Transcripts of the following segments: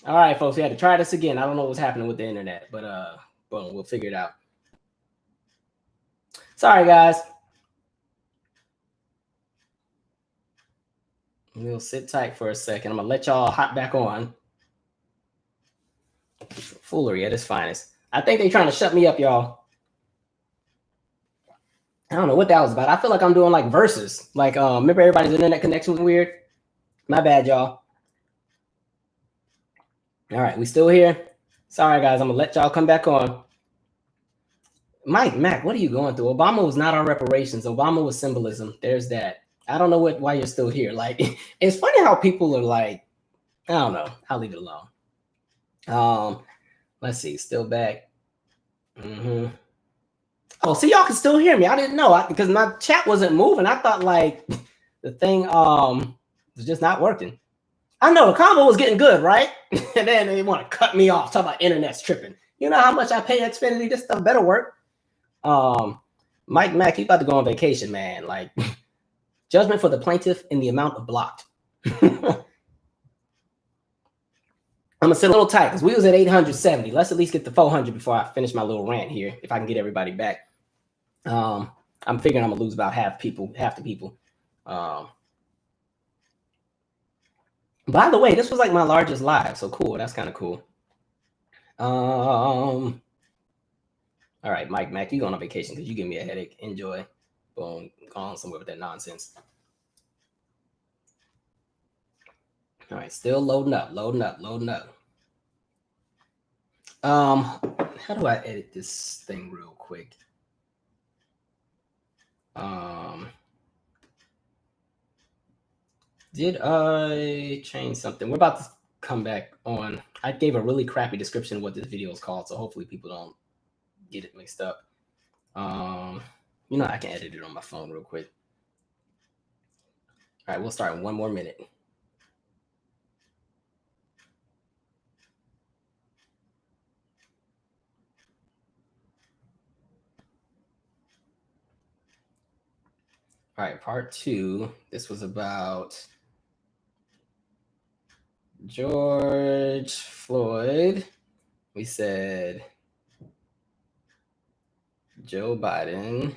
All right, folks, we had to try this again. I don't know what's happening with the internet, but boom, we'll figure it out. Sorry, guys. We'll sit tight for a second. I'm gonna let y'all hop back on. Foolery at its finest. I think they're trying to shut me up, y'all. I don't know what that was about. I feel like I'm doing like VERZUZ. Like, remember everybody's internet connection was weird? My bad, y'all. All right, we still here? Sorry, guys. I'm gonna let y'all come back on. Mike, Mac, what are you going through? Obama was not on reparations. Obama was symbolism. There's that. I don't know why you're still here. Like, it's funny how people are like, I don't know. I'll leave it alone. Let's see. Still back. Oh, see, y'all can still hear me. I didn't know because my chat wasn't moving. I thought like the thing was just not working. I know the combo was getting good, right? And then they want to cut me off. Talk about internet's tripping. You know how much I pay Xfinity? This stuff better work. Mike Mack, you about to go on vacation, man. Like, judgment for the plaintiff in the amount of blocked. I'm gonna sit a little tight because we was at 870. Let's at least get to 400 before I finish my little rant here. If I can get everybody back, I'm figuring I'm gonna lose about half the people. By the way, this was like my largest live, so cool. That's kind of cool. All right, Mike Mack, you going on vacation because you give me a headache. Enjoy. Boom, gone somewhere with that nonsense. All right, still loading up. How do I edit this thing real quick? Did I change something? We're about to come back on. I gave a really crappy description of what this video is called, so hopefully people don't get it mixed up. You know, I can edit it on my phone real quick. All right, we'll start in 1 more minute. All right, part 2. This was about George Floyd. We said Joe Biden.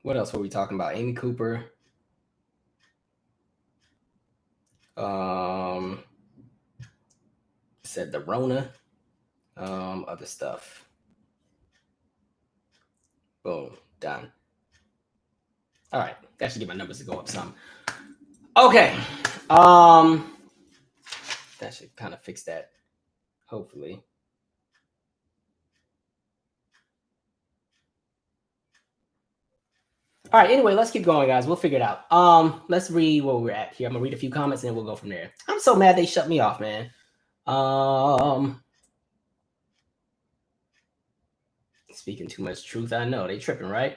What else were we talking about? Amy Cooper. Said the Rona. Other stuff. Boom, done. All right, that should get my numbers to go up some. Okay. That should kind of fix that, hopefully. All right, anyway, let's keep going, guys. We'll figure it out. Let's read where we're at here. I'm gonna read a few comments and then we'll go from there. I'm so mad they shut me off, man. Speaking too much truth, I know. They tripping, right?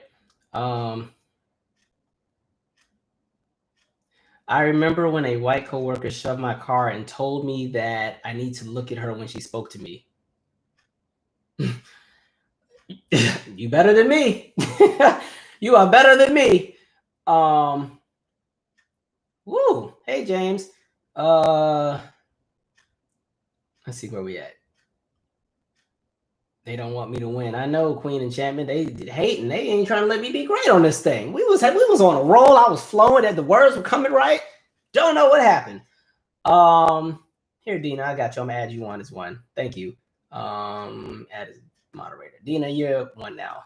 I remember when a white coworker shoved my car and told me that I need to look at her when she spoke to me. You better than me. You are better than me. Woo. Hey, James. Let's see where we at. They don't want me to win. I know, Queen Enchantment. They hating. They ain't trying to let me be great on this thing. We was on a roll. I was flowing. That the words were coming right. Don't know what happened. Here, Dina, I got you. I'm gonna add you on as one. Thank you. Add as moderator. Dina, you're one now.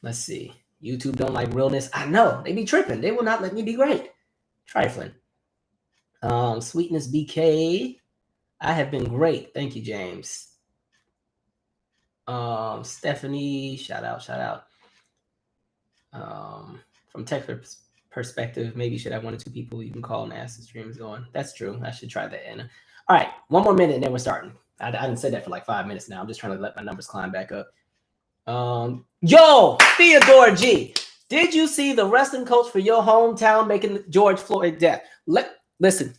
Let's see. YouTube don't like realness. I know. They be tripping. They will not let me be great. Trifling. Sweetness BK. I have been great. Thank you, James. Stephanie, shout out. From tech perspective, maybe you should have 1 or 2 people you can call and ask the stream is going. That's true. I should try that, Anna. All right, 1 more minute and then we're starting. I didn't say that for like 5 minutes now. I'm just trying to let my numbers climb back up. Yo, Theodore G, did you see the wrestling coach for your hometown making George Floyd death? Listen,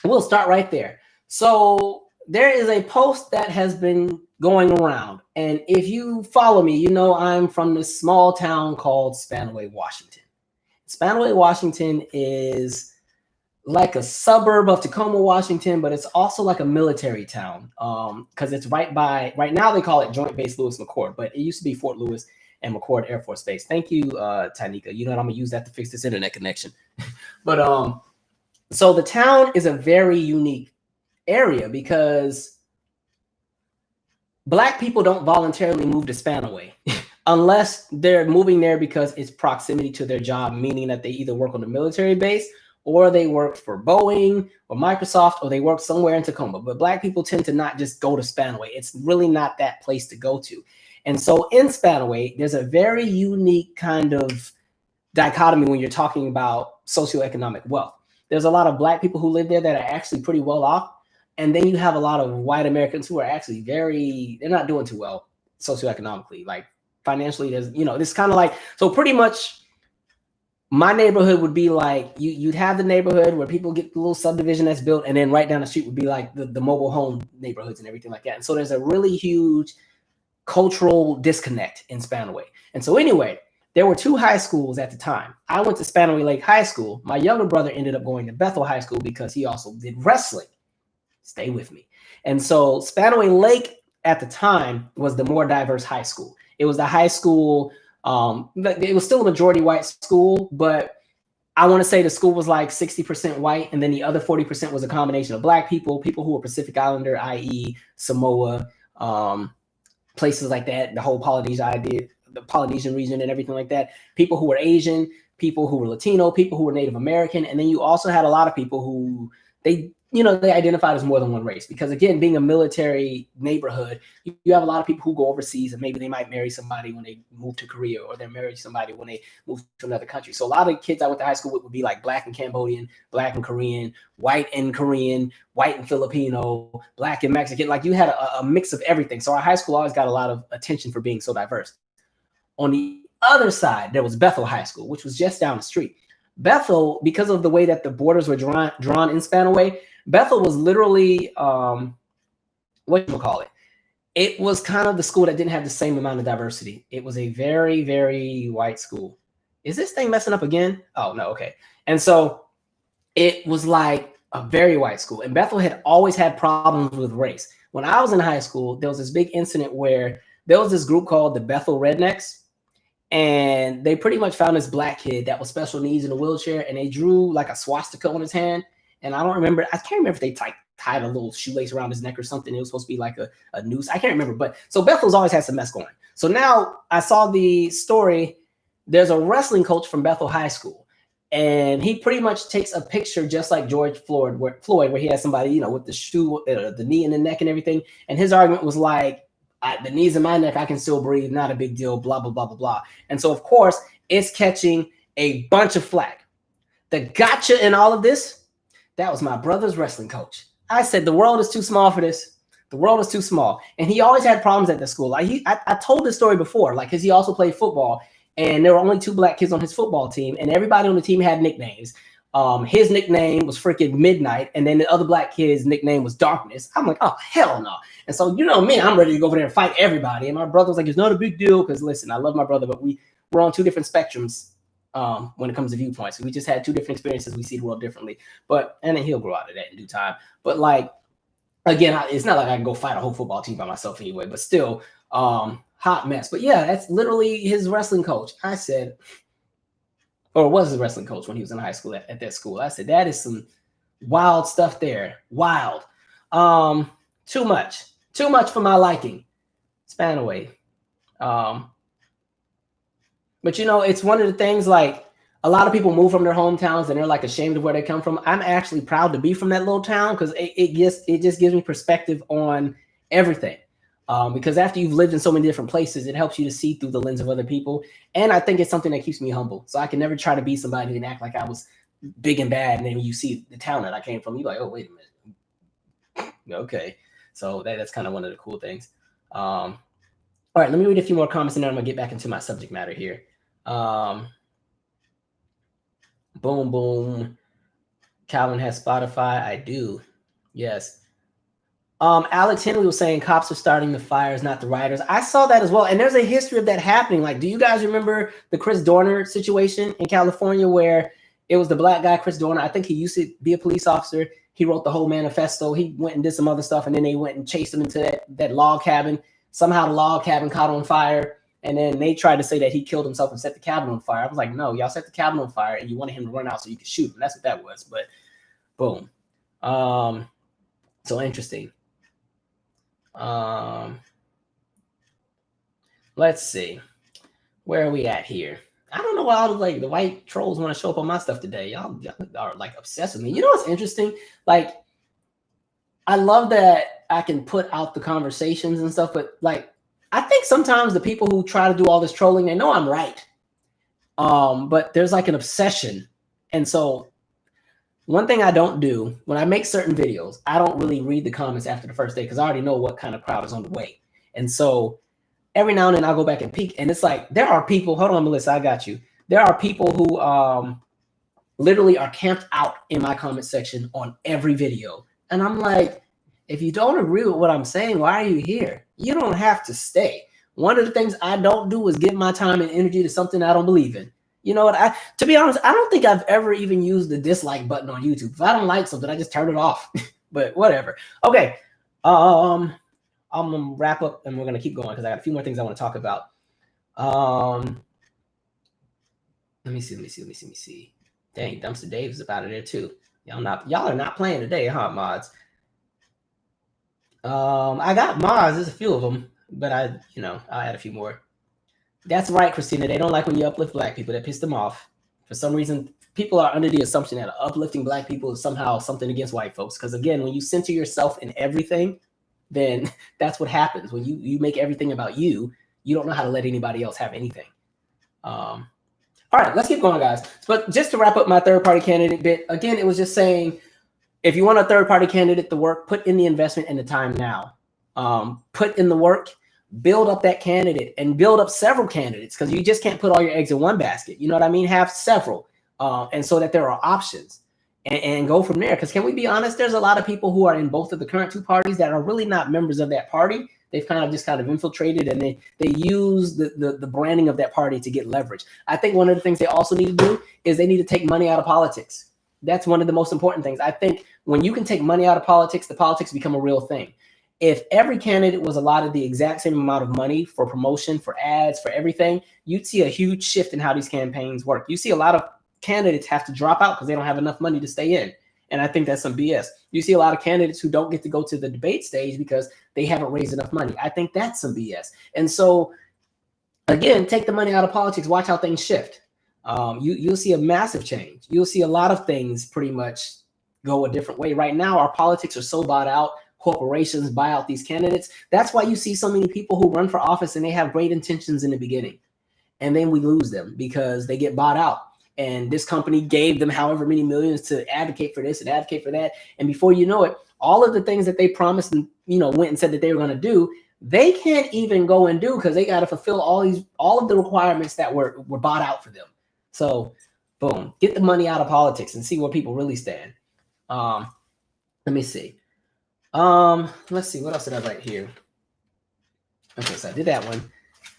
we'll start right there. So there is a post that has been going around. And if you follow me, you know I'm from this small town called Spanaway, Washington. Spanaway, Washington is like a suburb of Tacoma, Washington, but it's also like a military town because it's right now they call it Joint Base Lewis McChord, but it used to be Fort Lewis and McChord Air Force Base. Thank you, Tanika. You know what? I'm going to use that to fix this internet connection. But so the town is a very unique area because Black people don't voluntarily move to Spanaway unless they're moving there because it's proximity to their job, meaning that they either work on the military base or they work for Boeing or Microsoft, or they work somewhere in Tacoma. But Black people tend to not just go to Spanaway. It's really not that place to go to. And so in Spanaway, there's a very unique kind of dichotomy when you're talking about socioeconomic wealth. There's a lot of Black people who live there that are actually pretty well off. And then you have a lot of white Americans who are actually they're not doing too well socioeconomically. Like financially, there's, this kind of like, so pretty much my neighborhood would be like, you'd have the neighborhood where people get the little subdivision that's built, and then right down the street would be like the mobile home neighborhoods and everything like that. And so there's a really huge cultural disconnect in Spanaway. And so anyway, there were 2 high schools at the time. I went to Spanaway Lake High School. My younger brother ended up going to Bethel High School because he also did wrestling. Stay with me. And so Spanaway Lake at the time was the more diverse high school. It was the high school. It was still a majority white school, but I want to say the school was like 60% white. And then the other 40% was a combination of Black people who were Pacific Islander, i.e. Samoa, places like that, the whole the Polynesian region and everything like that. People who were Asian, people who were Latino, people who were Native American. And then you also had a lot of people who they identified as more than one race, because again, being a military neighborhood, you have a lot of people who go overseas and maybe they might marry somebody when they move to Korea, or they're married to somebody when they move to another country. So a lot of kids I went to high school with would be like Black and Cambodian, Black and Korean, white and Korean, white and Filipino, Black and Mexican. Like you had a mix of everything. So our high school always got a lot of attention for being so diverse. On the other side, there was Bethel High School, which was just down the street. Bethel, because of the way that the borders were drawn in Spanaway, Bethel was literally, it was kind of the school that didn't have the same amount of diversity. It was a very, very white school. Is this thing messing up again? Oh, no, okay. And so it was like a very white school. And Bethel had always had problems with race. When I was in high school, there was this big incident where there was this group called the Bethel Rednecks. And they pretty much found this Black kid that was special needs in a wheelchair, and they drew like a swastika on his hand. And I can't remember if they tied a little shoelace around his neck or something. It was supposed to be like a noose. I can't remember. But so Bethel's always had some mess going. So now I saw the story. There's a wrestling coach from Bethel High School, and he pretty much takes a picture just like George Floyd, where he has somebody, with the shoe, the knee in the neck and everything. And his argument was like, the knees in my neck, I can still breathe, not a big deal, blah, blah, blah, blah, blah. And so, of course, it's catching a bunch of flack. The gotcha in all of this, that was my brother's wrestling coach. I said, the world is too small for this. The world is too small. And he always had problems at the school. Like I told this story before, like, because he also played football, and there were only 2 Black kids on his football team, and everybody on the team had nicknames. His nickname was freaking Midnight, and then the other Black kid's nickname was Darkness. I'm like, oh, hell no. And so, me, I'm ready to go over there and fight everybody. And my brother was like, it's not a big deal, because listen, I love my brother, but we're on 2 different spectrums when it comes to viewpoints. We just had 2 different experiences. We see the world differently. And then he'll grow out of that in due time. But like, again, it's not like I can go fight a whole football team by myself anyway, but still, hot mess. But yeah, that's literally his wrestling coach. I said, or was his wrestling coach when he was in high school at that school. I said, that is some wild stuff there. Wild. Too much for my liking. Spanaway. But it's one of the things, like, a lot of people move from their hometowns and they're like ashamed of where they come from. I'm actually proud to be from that little town, because it just gives me perspective on everything. Because after you've lived in so many different places, it helps you to see through the lens of other people. And I think it's something that keeps me humble. So I can never try to be somebody and act like I was big and bad. And then you see the town that I came from, you're like, oh, wait a minute. Okay. So that's kind of one of the cool things. All right, let me read a few more comments and then I'm going to get back into my subject matter here. Boom, boom. Calvin has Spotify. I do. Yes. Alex Henley was saying cops are starting the fires, not the rioters. I saw that as well. And there's a history of that happening. Like, do you guys remember the Chris Dorner situation in California, where It was the black guy, Chris Dorner. I think he used to be a police officer. He wrote the whole manifesto. He went and did some other stuff, and then they went and chased him into that log cabin. Somehow the log cabin caught on fire, and then they tried to say that he killed himself and set the cabin on fire. I was like, no, y'all set the cabin on fire, and you wanted him to run out so you could shoot him. That's what that was. But boom. So interesting. Let's see. Where are we at here? I don't know why all the white trolls want to show up on my stuff today. Y'all are like obsessed with me. You know what's interesting? Like, I love that I can put out the conversations and stuff, but like, I think sometimes the people who try to do all this trolling, they know I'm right. But there's like an obsession. And so one thing I don't do when I make certain videos, I don't really read the comments after the first day because I already know what kind of crowd is on the way. And so every now and then I'll go back and peek, and it's like there are people. Hold on, Melissa, I got you. There are people who literally are camped out in my comment section on every video, and I'm like, if you don't agree with what I'm saying, why are you here? You don't have to stay. One of the things I don't do is give my time and energy to something I don't believe in. You know what? To be honest, I don't think I've ever even used the dislike button on YouTube. If I don't like something, I just turn it off. But whatever. Okay. I'm gonna wrap up and we're gonna keep going because I got a few more things I want to talk about. Let me see. Dang, Dumpster Dave is out of there too. Y'all are not playing today, huh, mods? I got mods. There's a few of them, but I'll add a few more. That's right, Christina. They don't like when you uplift black people. That piss them off. For some reason, people are under the assumption that uplifting black people is somehow something against white folks. Because again, when you center yourself in everything, then that's what happens. When you make everything about you, you don't know how to let anybody else have anything. All right, let's keep going, guys. But just to wrap up my third-party candidate bit, again, it was just saying, if you want a third-party candidate to work, put in the investment and the time now. Put in the work, build up that candidate, and build up several candidates because you just can't put all your eggs in one basket. You know what I mean? Have several, and so that there are options. And go from there. Because can we be honest? There's a lot of people who are in both of the current two parties that are really not members of that party. They've kind of infiltrated, and they use the branding of that party to get leverage. I think one of the things they also need to do is they need to take money out of politics. That's one of the most important things. I think when you can take money out of politics, the politics become a real thing. If every candidate was allotted the exact same amount of money for promotion, for ads, for everything, you'd see a huge shift in how these campaigns work. You see a lot of candidates have to drop out because they don't have enough money to stay in. And I think that's some BS. You see a lot of candidates who don't get to go to the debate stage because they haven't raised enough money. I think that's some BS. And so, again, take the money out of politics. Watch how things shift. You'll see a massive change. You'll see a lot of things pretty much go a different way. Right now, our politics are so bought out. Corporations buy out these candidates. That's why you see so many people who run for office and they have great intentions in the beginning. And then we lose them because they get bought out. And this company gave them however many millions to advocate for this and advocate for that. And before you know it, all of the things that they promised and went and said that they were going to do, they can't even go and do because they got to fulfill all of the requirements that were bought out for them. So, boom, get the money out of politics and see where people really stand. Let me see. Let's see, what else did I write here? Okay, so I did that one.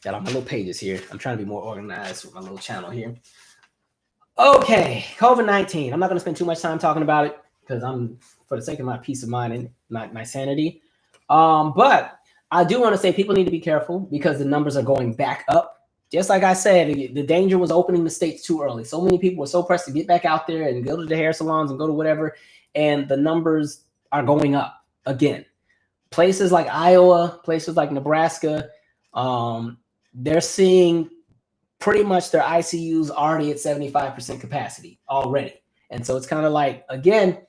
Got all my little pages here. I'm trying to be more organized with my little channel here. Okay, COVID-19. I'm not going to spend too much time talking about it because I'm, for the sake of my peace of mind and my sanity. But I do want to say people need to be careful because the numbers are going back up. Just like I said, the danger was opening the states too early. So many people were so pressed to get back out there and go to the hair salons and go to whatever. And the numbers are going up again. Places like Iowa, places like Nebraska, they're seeing pretty much their ICUs already at 75% capacity already. And so it's kind of like, again,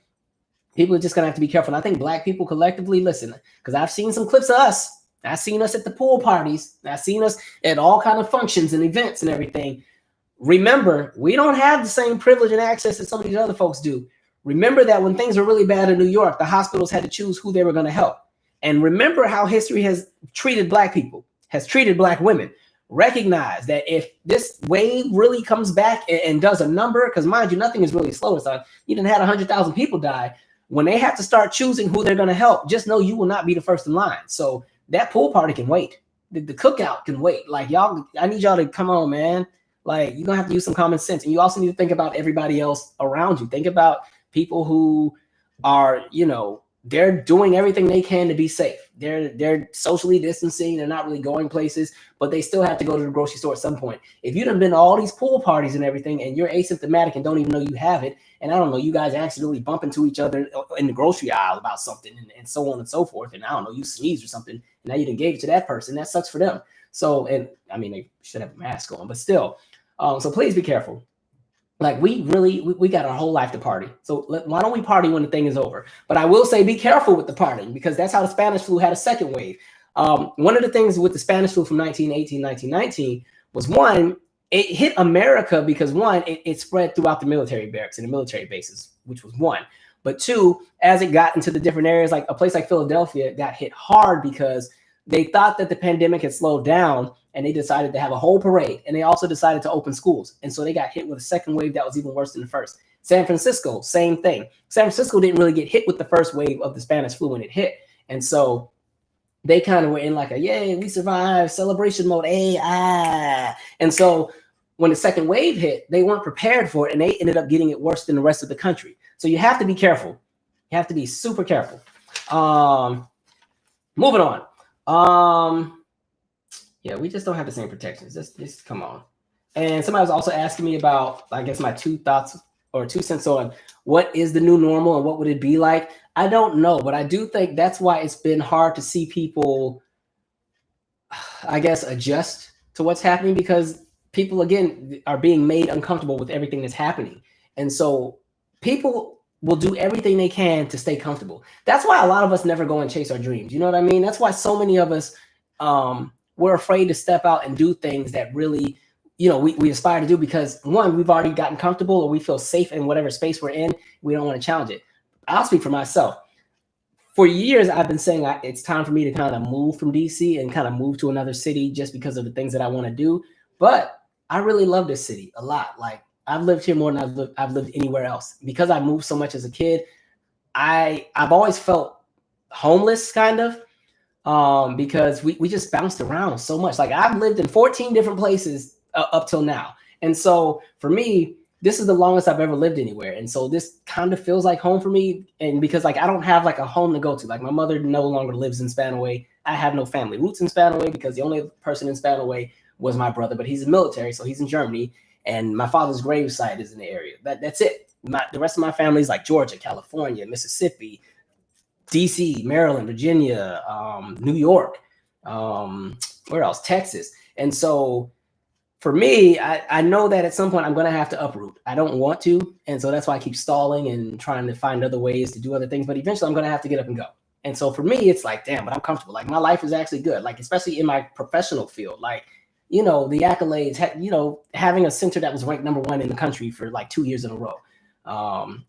people are just going to have to be careful. And I think black people collectively, listen, because I've seen some clips of us. I've seen us at the pool parties. I've seen us at all kind of functions and events and everything. Remember, we don't have the same privilege and access that some of these other folks do. Remember that when things were really bad in New York, the hospitals had to choose who they were going to help. And remember how history has treated black people, has treated black women. Recognize that if this wave really comes back and does a number, because mind you, nothing is really slow. It's like you didn't have 100,000 people die. When they have to start choosing who they're going to help, just know you will not be the first in line. So that pool party can wait. The cookout can wait. Like y'all, I need y'all to come on, man. Like, you're gonna have to use some common sense. And you also need to think about everybody else around you. Think about people who are, they're doing everything they can to be safe. They're socially distancing. They're not really going places, but they still have to go to the grocery store at some point. If you've been to all these pool parties and everything, and you're asymptomatic and don't even know you have it, and I don't know, you guys accidentally bump into each other in the grocery aisle about something, and so on and so forth, and I don't know, you sneeze or something, and now you didn't give it to that person, that sucks for them. So, and I mean, they should have a mask on, but still, so please be careful. Like, we got our whole life to party. So why don't we party when the thing is over? But I will say, be careful with the partying, because that's how the Spanish flu had a second wave. One of the things with the Spanish flu from 1918, 1919 was, one, it hit America because, one, it spread throughout the military barracks and the military bases, which was one. But two, as it got into the different areas, like a place like Philadelphia got hit hard because they thought that the pandemic had slowed down, and they decided to have a whole parade. And they also decided to open schools. And so they got hit with a second wave that was even worse than the first. San Francisco, same thing. San Francisco didn't really get hit with the first wave of the Spanish flu when it hit. And so they kind of were in like a, yay, we survived, celebration mode, And so when the second wave hit, they weren't prepared for it, and they ended up getting it worse than the rest of the country. So you have to be careful. You have to be super careful. Moving on. Yeah, we just don't have the same protections. Just come on. And somebody was also asking me about, I guess, my 2 thoughts or 2 cents on what is the new normal and what would it be like. I don't know, but I do think that's why it's been hard to see people, I guess, adjust to what's happening, because people, again, are being made uncomfortable with everything that's happening. And so people will do everything they can to stay comfortable. That's why a lot of us never go and chase our dreams. You know what I mean? That's why so many of us, we're afraid to step out and do things that really, we aspire to do, because, one, we've already gotten comfortable, or we feel safe in whatever space we're in. We don't want to challenge it. I'll speak for myself. For years, I've been saying it's time for me to kind of move from DC and kind of move to another city, just because of the things that I want to do. But I really love this city a lot. Like, I've lived here more than I've lived anywhere else, because I moved so much as a kid. I've always felt homeless, kind of. Because we just bounced around so much. Like, I've lived in 14 different places up till now. And so for me, this is the longest I've ever lived anywhere. And so this kind of feels like home for me. And because, like, I don't have like a home to go to. Like, my mother no longer lives in Spanaway. I have no family roots in Spanaway, because the only person in Spanaway was my brother, but he's in the military, so he's in Germany. And my father's gravesite is in the area. That's it. The rest of my family is like Georgia, California, Mississippi, DC, Maryland, Virginia, New York, where else? Texas. And so for me, I know that at some point I'm going to have to uproot. I don't want to. And so that's why I keep stalling and trying to find other ways to do other things. But eventually I'm going to have to get up and go. And so for me, it's like, damn, but I'm comfortable. Like, my life is actually good. Like, especially in my professional field, like, the accolades, having a center that was ranked #1 in the country for like 2 years in a row,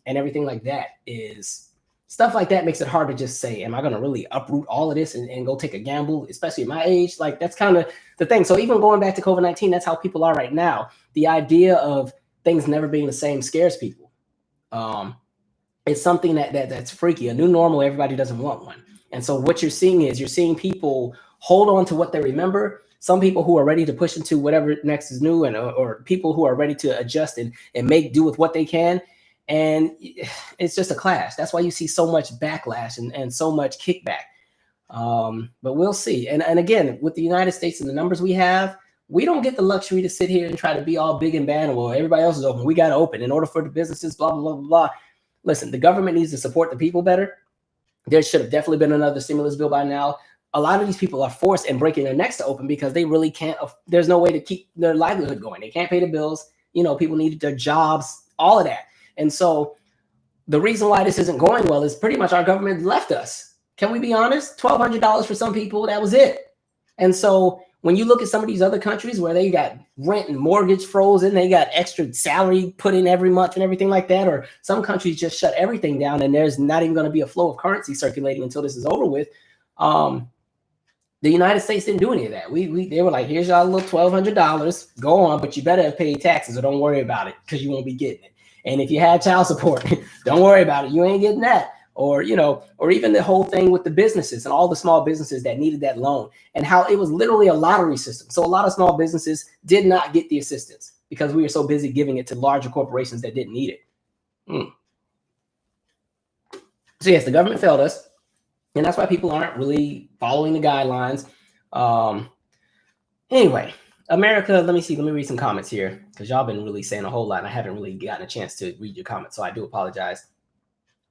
and everything like that is... Stuff like that makes it hard to just say, am I going to really uproot all of this and go take a gamble, especially at my age? Like, that's kind of the thing. So even going back to COVID-19, that's how people are right now. The idea of things never being the same scares people. It's something that's freaky. A new normal, everybody doesn't want one. And so what you're seeing people hold on to what they remember. Some people who are ready to push into whatever next is new, and or people who are ready to adjust and make do with what they can. And it's just a clash. That's why you see so much backlash and so much kickback. But we'll see. And again, with the United States and the numbers we have, we don't get the luxury to sit here and try to be all big and bad. Well, everybody else is open. We got to open in order for the businesses, blah, blah, blah, blah, blah. Listen, the government needs to support the people better. There should have definitely been another stimulus bill by now. A lot of these people are forced and breaking their necks to open because they really can't. There's no way to keep their livelihood going. They can't pay the bills. People needed their jobs, all of that. And so the reason why this isn't going well is pretty much our government left us. Can we be honest? $1,200 for some people, that was it. And so when you look at some of these other countries where they got rent and mortgage frozen, they got extra salary put in every month and everything like that, or some countries just shut everything down and there's not even going to be a flow of currency circulating until this is over with. The United States didn't do any of that. They were like, here's y'all little $1,200, go on, but you better have paid taxes or don't worry about it because you won't be getting it. And if you had child support, don't worry about it. You ain't getting that. Or even the whole thing with the businesses and all the small businesses that needed that loan and how it was literally a lottery system. So a lot of small businesses did not get the assistance. because we were so busy giving it to larger corporations that didn't need it. So yes, the government failed us, and that's why people aren't really following the guidelines. Anyway, America, let me read some comments here, because y'all been really saying a whole lot, and I haven't really gotten a chance to read your comments, so I do apologize.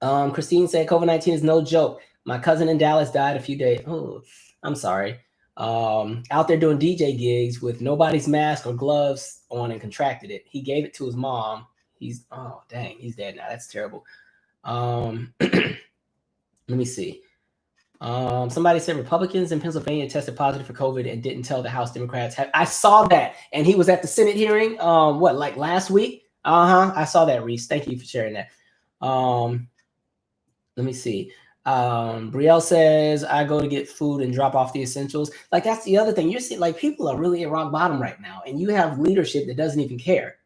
Christine said, COVID-19 is no joke. My cousin in Dallas died a few days. Oh, I'm sorry. Out there doing DJ gigs with nobody's mask or gloves on and contracted it. He gave it to his mom. He's dead now. That's terrible. Let me see. Somebody said Republicans in Pennsylvania tested positive for COVID and didn't tell the House Democrats. I saw that, and he was at the Senate hearing. Like last week? I saw that, Reese. Thank you for sharing that. Let me see. Brielle says, I go to get food and drop off the essentials. Like, that's the other thing. You're seeing, like, people are really at rock bottom right now, and you have leadership that doesn't even care.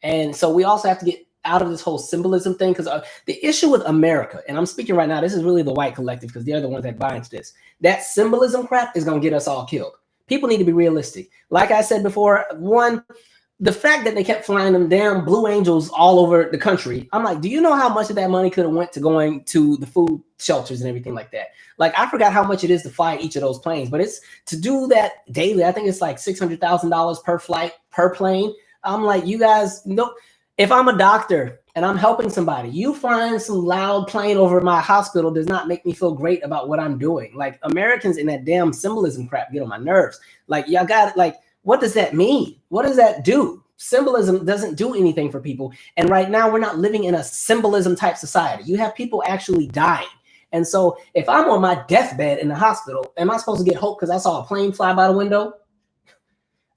And so we also have to get out of this whole symbolism thing, because the issue with America, and I'm speaking right now, this is really the white collective, because they're the ones that buy into this. That symbolism crap is going to get us all killed. People need to be realistic. Like I said before, the fact that they kept flying them damn Blue Angels all over the country, I'm like, do you know how much of that money could have went to going to the food shelters and everything like that? Like, I forgot how much it is to fly each of those planes, but it's to do that daily. I think it's like $600,000 per flight, per plane. I'm like, you guys know, if I'm a doctor and I'm helping somebody, you flying some loud plane over my hospital does not make me feel great about what I'm doing. Like, Americans in that damn symbolism crap get on my nerves. Like, y'all got it. Like, what does that mean? What does that do? Symbolism doesn't do anything for people. And right now, we're not living in a symbolism type society. You have people actually dying. And so if I'm on my deathbed in the hospital, am I supposed to get hope because I saw a plane fly by the window?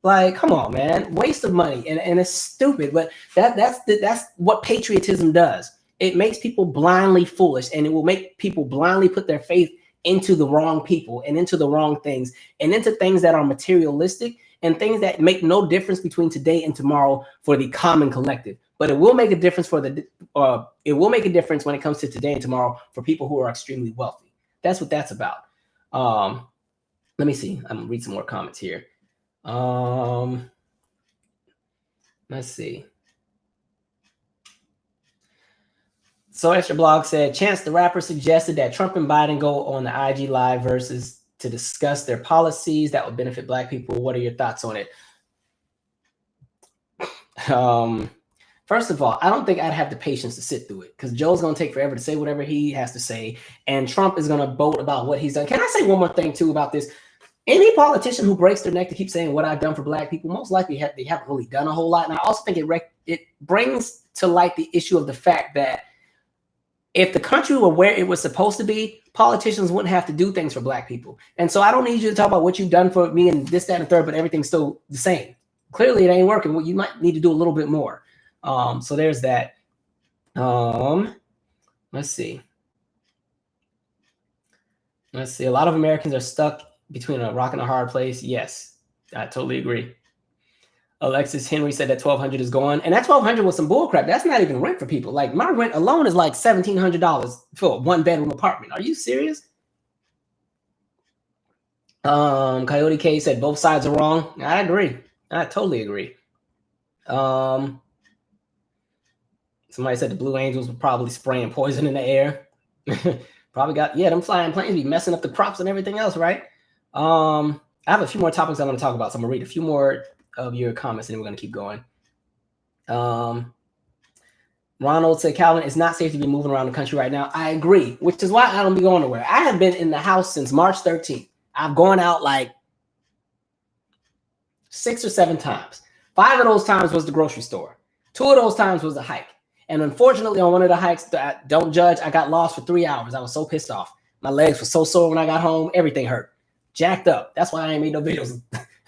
Like, come on, man. Waste of money. And it's stupid. But that's what patriotism does. It makes people blindly foolish, and it will make people blindly put their faith into the wrong people and into the wrong things and into things that are materialistic and things that make no difference between today and tomorrow for the common collective. But it will make a difference it will make a difference when it comes to today and tomorrow for people who are extremely wealthy. That's what that's about. Let me see. I'm gonna read some more comments here. Let's see. So Extra Blog said, Chance the Rapper suggested that Trump and Biden go on the IG Live VERZUZ to discuss their policies that would benefit Black people. What are your thoughts on it? First of all, I don't think I'd have the patience to sit through it, because Joe's going to take forever to say whatever he has to say, and Trump is going to boast about what he's done. Can I say one more thing, too, about this? Any politician who breaks their neck to keep saying what I've done for Black people, most likely they haven't really done a whole lot. And I also think it brings to light the issue of the fact that if the country were where it was supposed to be, politicians wouldn't have to do things for Black people. And so I don't need you to talk about what you've done for me and this, that, and the third, but everything's still the same. Clearly, it ain't working. Well, you might need to do a little bit more. So there's that. Let's see. A lot of Americans are stuck between a rock and a hard place. Yes, I totally agree. Alexis Henry said that $1,200 is gone, and that $1,200 was some bullcrap. That's not even rent for people. Like, my rent alone is like $1,700 for a one-bedroom apartment. Are you serious? Coyote K said both sides are wrong. I agree. I totally agree. Somebody said the Blue Angels were probably spraying poison in the air. Probably got, them flying planes be messing up the crops and everything else, right? I have a few more topics I want to talk about, so I'm gonna read a few more of your comments and then we're gonna keep going. Ronald said, Calvin, it's not safe to be moving around the country right now. I agree, which is why I don't be going nowhere. I have been in the house since March 13th. I've gone out like 6 or 7 times. 5 of those times was the grocery store. 2 of those times was a hike. And unfortunately, on one of the hikes, don't judge, I got lost for 3 hours. I was so pissed off. My legs were so sore when I got home. Everything hurt. Jacked up. That's why I ain't made no videos.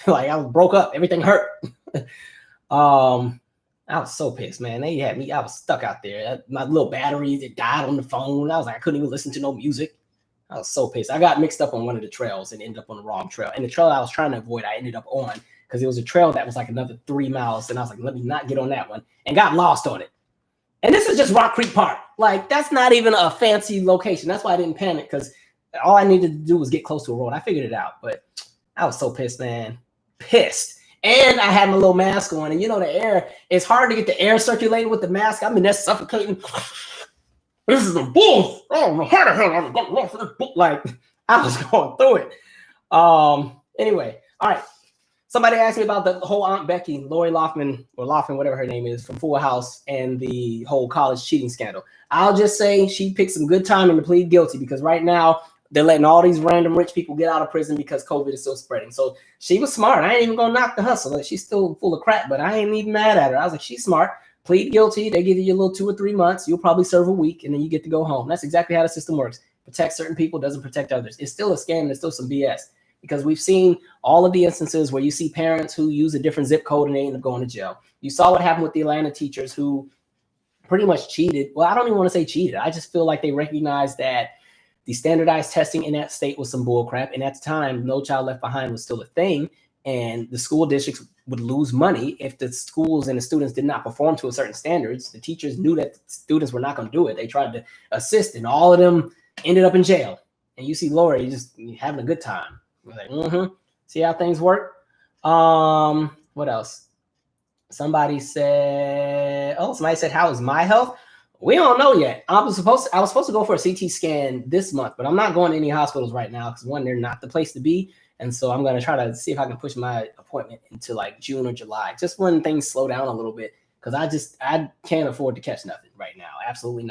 Like, I was broke up. Everything hurt. I was so pissed, man. They had me. I was stuck out there. My little batteries, it died on the phone. I was like, I couldn't even listen to no music. I was so pissed. I got mixed up on one of the trails and ended up on the wrong trail. And the trail I was trying to avoid, I ended up on because it was a trail that was like another 3 miles. And I was like, let me not get on that one. And got lost on it. And this is just Rock Creek Park. Like, that's not even a fancy location. That's why I didn't panic, because all I needed to do was get close to a road. I figured it out. But I was so pissed, man. Pissed. And I had my little mask on, and you know the air. It's hard to get the air circulating with the mask. I'm in there suffocating. This is a bull. Oh, how the hell I'm going for this bull? Like I was going through it. Anyway, all right. Somebody asked me about the whole Aunt Becky, Lori Loughlin, or Loughlin, whatever her name is, from Full House, and the whole college cheating scandal. I'll just say she picked some good timing to plead guilty, because right now they're letting all these random rich people get out of prison because COVID is still spreading. So she was smart. I ain't even gonna knock the hustle. Like, she's still full of crap, but I ain't even mad at her. I was like, she's smart. Plead guilty. They give you a little 2 or 3 months. You'll probably serve a week, and then you get to go home. That's exactly how the system works. Protect certain people, doesn't protect others. It's still a scam. There's still some BS. Because we've seen all of the instances where you see parents who use a different zip code and they end up going to jail. You saw what happened with the Atlanta teachers who pretty much cheated. Well, I don't even want to say cheated. I just feel like they recognized that the standardized testing in that state was some bull crap. And at the time, No Child Left Behind was still a thing. And the school districts would lose money if the schools and the students did not perform to a certain standards. The teachers knew that the students were not going to do it. They tried to assist, and all of them ended up in jail. And you see Lori just having a good time. We're like, see how things work. What else? Somebody said, how is my health? We don't know yet. I was supposed to go for a CT scan this month, but I'm not going to any hospitals right now because, one, they're not the place to be. And so I'm going to try to see if I can push my appointment into like June or July, just when things slow down a little bit, because I can't afford to catch nothing right now. Absolutely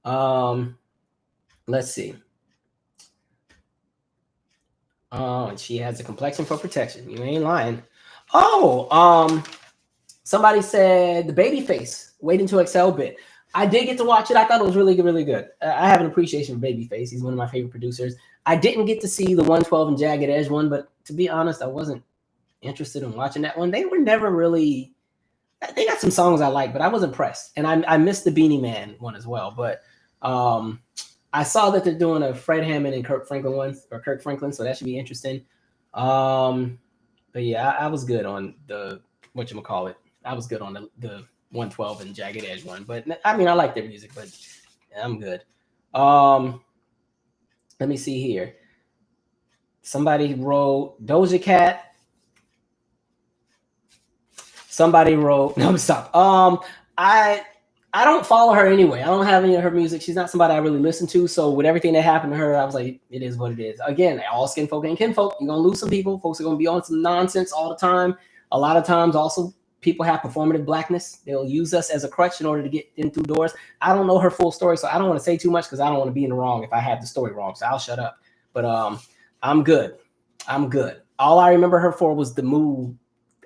not. Let's see. Oh, and she has a complexion for protection. You ain't lying. Oh, somebody said the Babyface Waiting to Excel bit. I did get to watch it. I thought it was really good, really good. I have an appreciation for Babyface. He's one of my favorite producers. I didn't get to see the 112 and Jagged Edge one, but to be honest, I wasn't interested in watching that one. They were never really. They got some songs I like, but I was impressed. And I missed the Beanie Man one as well. But I saw that they're doing a Fred Hammond and Kirk Franklin, so that should be interesting. But yeah, I was good on the whatchamacallit. I was good on the 112 and Jagged Edge one. But I mean, I like their music, but I'm good. Let me see here. Somebody wrote Doja Cat. Somebody wrote, no, stop. I don't follow her anyway. I don't have any of her music. She's not somebody I really listen to. So with everything that happened to her, I was like, it is what it is. Again, all skin folk ain't kinfolk. You're going to lose some people. Folks are going to be on some nonsense all the time. A lot of times also people have performative blackness. They'll use us as a crutch in order to get in through doors. I don't know her full story, so I don't want to say too much because I don't want to be in the wrong if I have the story wrong. So I'll shut up. But I'm good. I'm good. All I remember her for was the Moo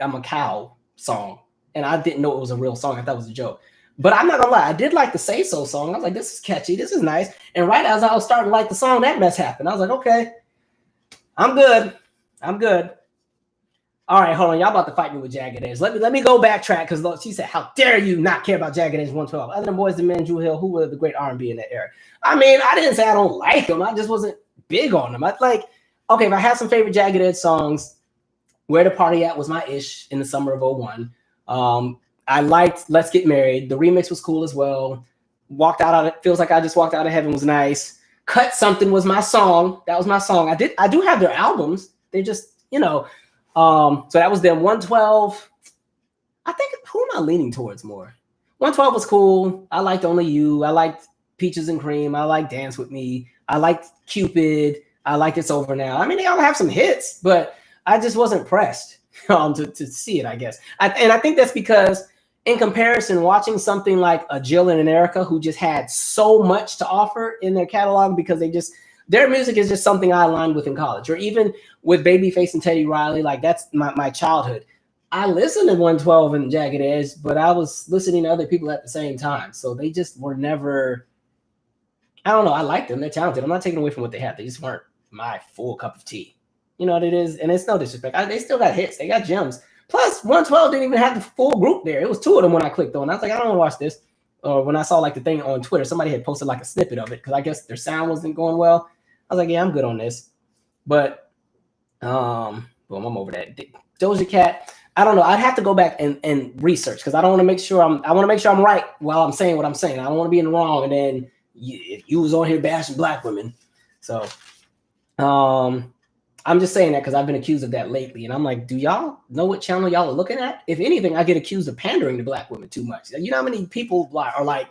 I'm a Cow song. And I didn't know it was a real song. I thought it was a joke. But I'm not gonna lie, I did like the Say So song. I was like, this is catchy, this is nice. And right as I was starting to like the song, that mess happened. I was like, okay, I'm good. I'm good. All right, hold on. Y'all about to fight me with Jagged Edge. Let me go backtrack because she said, how dare you not care about Jagged Edge 112? Other than Boys the Men, Drew Hill, who were the great R&B in that era? I mean, I didn't say I don't like them. I just wasn't big on them. I'd like, okay, if I had some favorite Jagged Edge songs, Where the Party At was my ish in the summer of 01. I liked Let's Get Married. The remix was cool as well. Feels Like I Just Walked Out of Heaven was nice. Cut Something was my song. That was my song. I do have their albums. They just, so that was them. 112. I think, who am I leaning towards more? 112 was cool. I liked Only You. I liked Peaches and Cream. I liked Dance With Me. I liked Cupid. I liked It's Over Now. I mean, they all have some hits, but I just wasn't pressed to see it, I guess. And I think that's because in comparison, watching something like a Jill and an Erica who just had so much to offer in their catalog because their music is just something I aligned with in college, or even with Babyface and Teddy Riley, like that's my childhood. I listened to 112 and Jagged Edge, but I was listening to other people at the same time. So they just were never, I don't know. I like them. They're talented. I'm not taking away from what they have. They just weren't my full cup of tea. You know what it is? And it's no disrespect. They still got hits. They got gems. Plus, 112 didn't even have the full group there. It was two of them when I clicked on. I was like, I don't want to watch this. Or when I saw like the thing on Twitter, somebody had posted like a snippet of it because I guess their sound wasn't going well. I was like, yeah, I'm good on this. But, boom, I'm over that. Doja Cat, I don't know. I'd have to go back and research because I want to make sure I'm right while I'm saying what I'm saying. I don't want to be in the wrong. And then you was on here bashing black women. So, I I'm just saying that because I've been accused of that lately. And I'm like, do y'all know what channel y'all are looking at? If anything, I get accused of pandering to black women too much. You know how many people are like,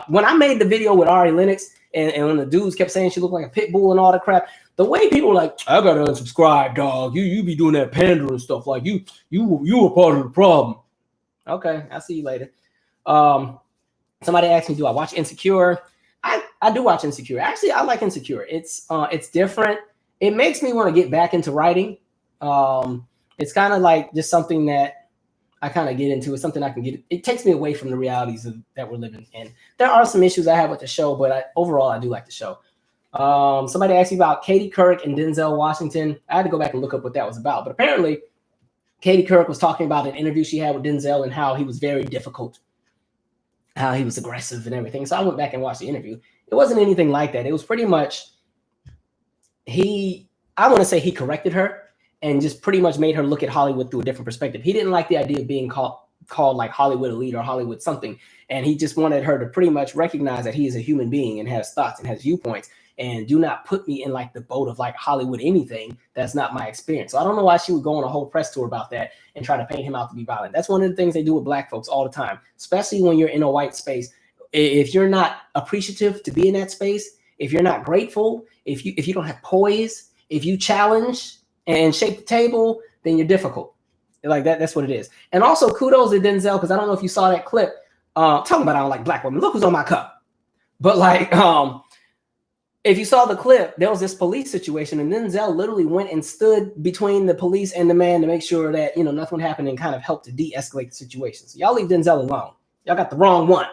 when I made the video with Ari Lennox and when the dudes kept saying she looked like a pit bull and all that crap, the way people were like, I gotta unsubscribe, dog. You be doing that pandering stuff. Like you were part of the problem. Okay, I'll see you later. Somebody asked me, do I watch Insecure? I do watch Insecure. Actually, I like Insecure. It's different. It makes me want to get back into writing. It's kind of like just something that I kind of get into. It's something I can get. It takes me away from the realities that we're living in. There are some issues I have with the show, but overall, I do like the show. Somebody asked me about Katie Couric and Denzel Washington. I had to go back and look up what that was about. But apparently, Katie Couric was talking about an interview she had with Denzel and how he was very difficult, how he was aggressive and everything. So I went back and watched the interview. It wasn't anything like that. It was pretty much I want to say he corrected her and just pretty much made her look at Hollywood through a different perspective. He didn't like the idea of being called like Hollywood elite or Hollywood something. And he just wanted her to pretty much recognize that he is a human being and has thoughts and has viewpoints. And do not put me in like the boat of like Hollywood anything. That's not my experience. So I don't know why she would go on a whole press tour about that and try to paint him out to be violent. That's one of the things they do with black folks all the time, especially when you're in a white space. If you're not appreciative to be in that space, if you're not grateful, if you don't have poise, if you challenge and shake the table, then you're difficult. Like that's what it is. And also kudos to Denzel, because I don't know if you saw that clip talking about I don't like black women. Look who's on my cup. But like if you saw the clip, there was this police situation, and Denzel literally went and stood between the police and the man to make sure that nothing would happen and kind of help to de-escalate the situation. So y'all leave Denzel alone. Y'all got the wrong one.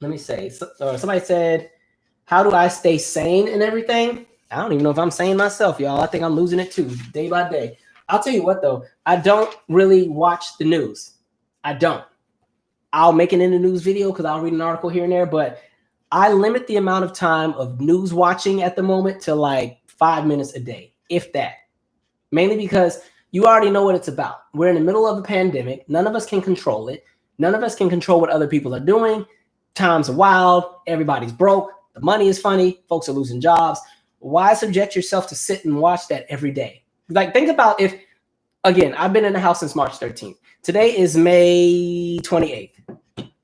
Let me say. Somebody said, "How do I stay sane and everything?" I don't even know if I'm sane myself, y'all. I think I'm losing it too, day by day. I'll tell you what, though. I don't really watch the news. I don't. I'll make it in the news video because I'll read an article here and there, but I limit the amount of time of news watching at the moment to like 5 minutes a day, if that. Mainly because you already know what it's about. We're in the middle of a pandemic. None of us can control it. None of us can control what other people are doing. Times are wild. Everybody's broke. The money is funny. Folks are losing jobs. Why subject yourself to sit and watch that every day? Like, think about if, again, I've been in the house since March 13th. Today is May 28th.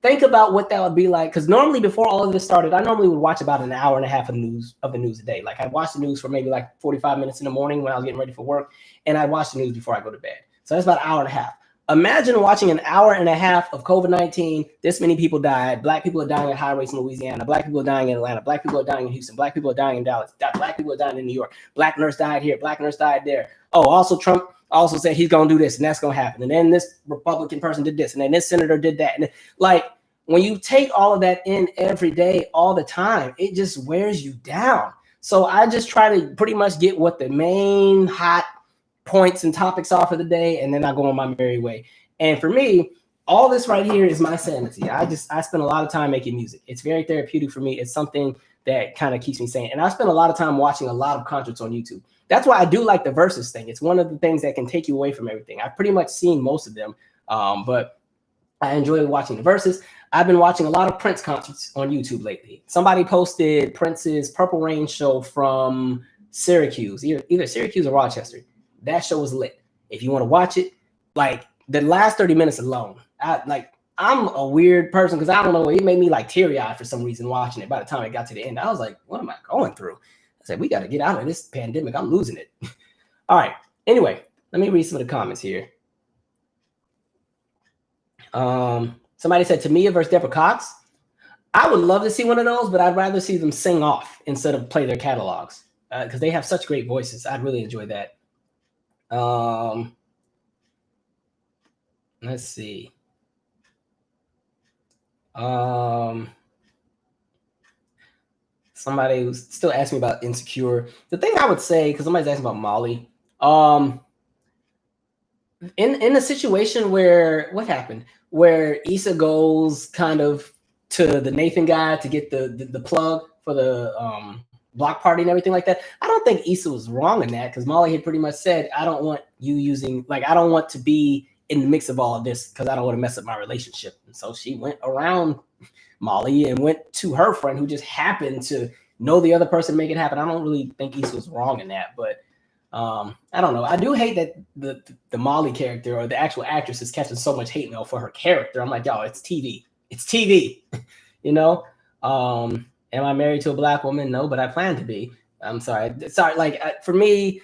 Think about what that would be like, because normally before all of this started, I normally would watch about an hour and a half of the news a day. Like I'd watch the news for maybe like 45 minutes in the morning when I was getting ready for work, and I'd watch the news before I go to bed. So that's about an hour and a half. Imagine watching an hour and a half of COVID-19. This many people died. Black people are dying at high rates in Louisiana. Black people are dying in Atlanta. Black people are dying in Houston. Black people are dying in Dallas. Black people are dying in New York. Black nurse died here. Black nurse died there. Oh, also Trump also said he's going to do this and that's going to happen. And then this Republican person did this. And then this senator did that. And like, when you take all of that in every day, all the time, it just wears you down. So I just try to pretty much get what the main hot points and topics are for the day, and then I go on my merry way. And for me, all this right here is my sanity. I spend a lot of time making music. It's very therapeutic for me. It's something that kind of keeps me sane. And I spend a lot of time watching a lot of concerts on YouTube. That's why I do like the VERZUZ thing. It's one of the things that can take you away from everything. I've pretty much seen most of them, but I enjoy watching the VERZUZ. I've been watching a lot of Prince concerts on YouTube lately. Somebody posted Prince's Purple Rain show from Syracuse, either Syracuse or Rochester. That show was lit. If you want to watch it, like the last 30 minutes alone, I'm a weird person because I don't know, it made me like teary-eyed for some reason watching it. By the time it got to the end, I was like, what am I going through? I said, we got to get out of this pandemic. I'm losing it. All right. Anyway, let me read some of the comments here. Somebody said, Tamia versus Deborah Cox. I would love to see one of those, but I'd rather see them sing off instead of play their catalogs because they have such great voices. I'd really enjoy that. Let's see. Somebody was still asking me about Insecure. The thing I would say, because somebody's asking about Molly, in a situation where what happened, where Issa goes kind of to the Nathan guy to get the plug for the block party and everything like that. I don't think Issa was wrong in that because Molly had pretty much said, I don't want you using, like, I don't want to be in the mix of all of this because I don't want to mess up my relationship. And so she went around Molly and went to her friend who just happened to know the other person to make it happen. I don't really think Issa was wrong in that, but I don't know. I do hate that the Molly character or the actual actress is catching so much hate mail for her character. I'm like, yo, it's TV. It's TV. You know? Am I married to a black woman? No, but I plan to be. I'm sorry. Like for me,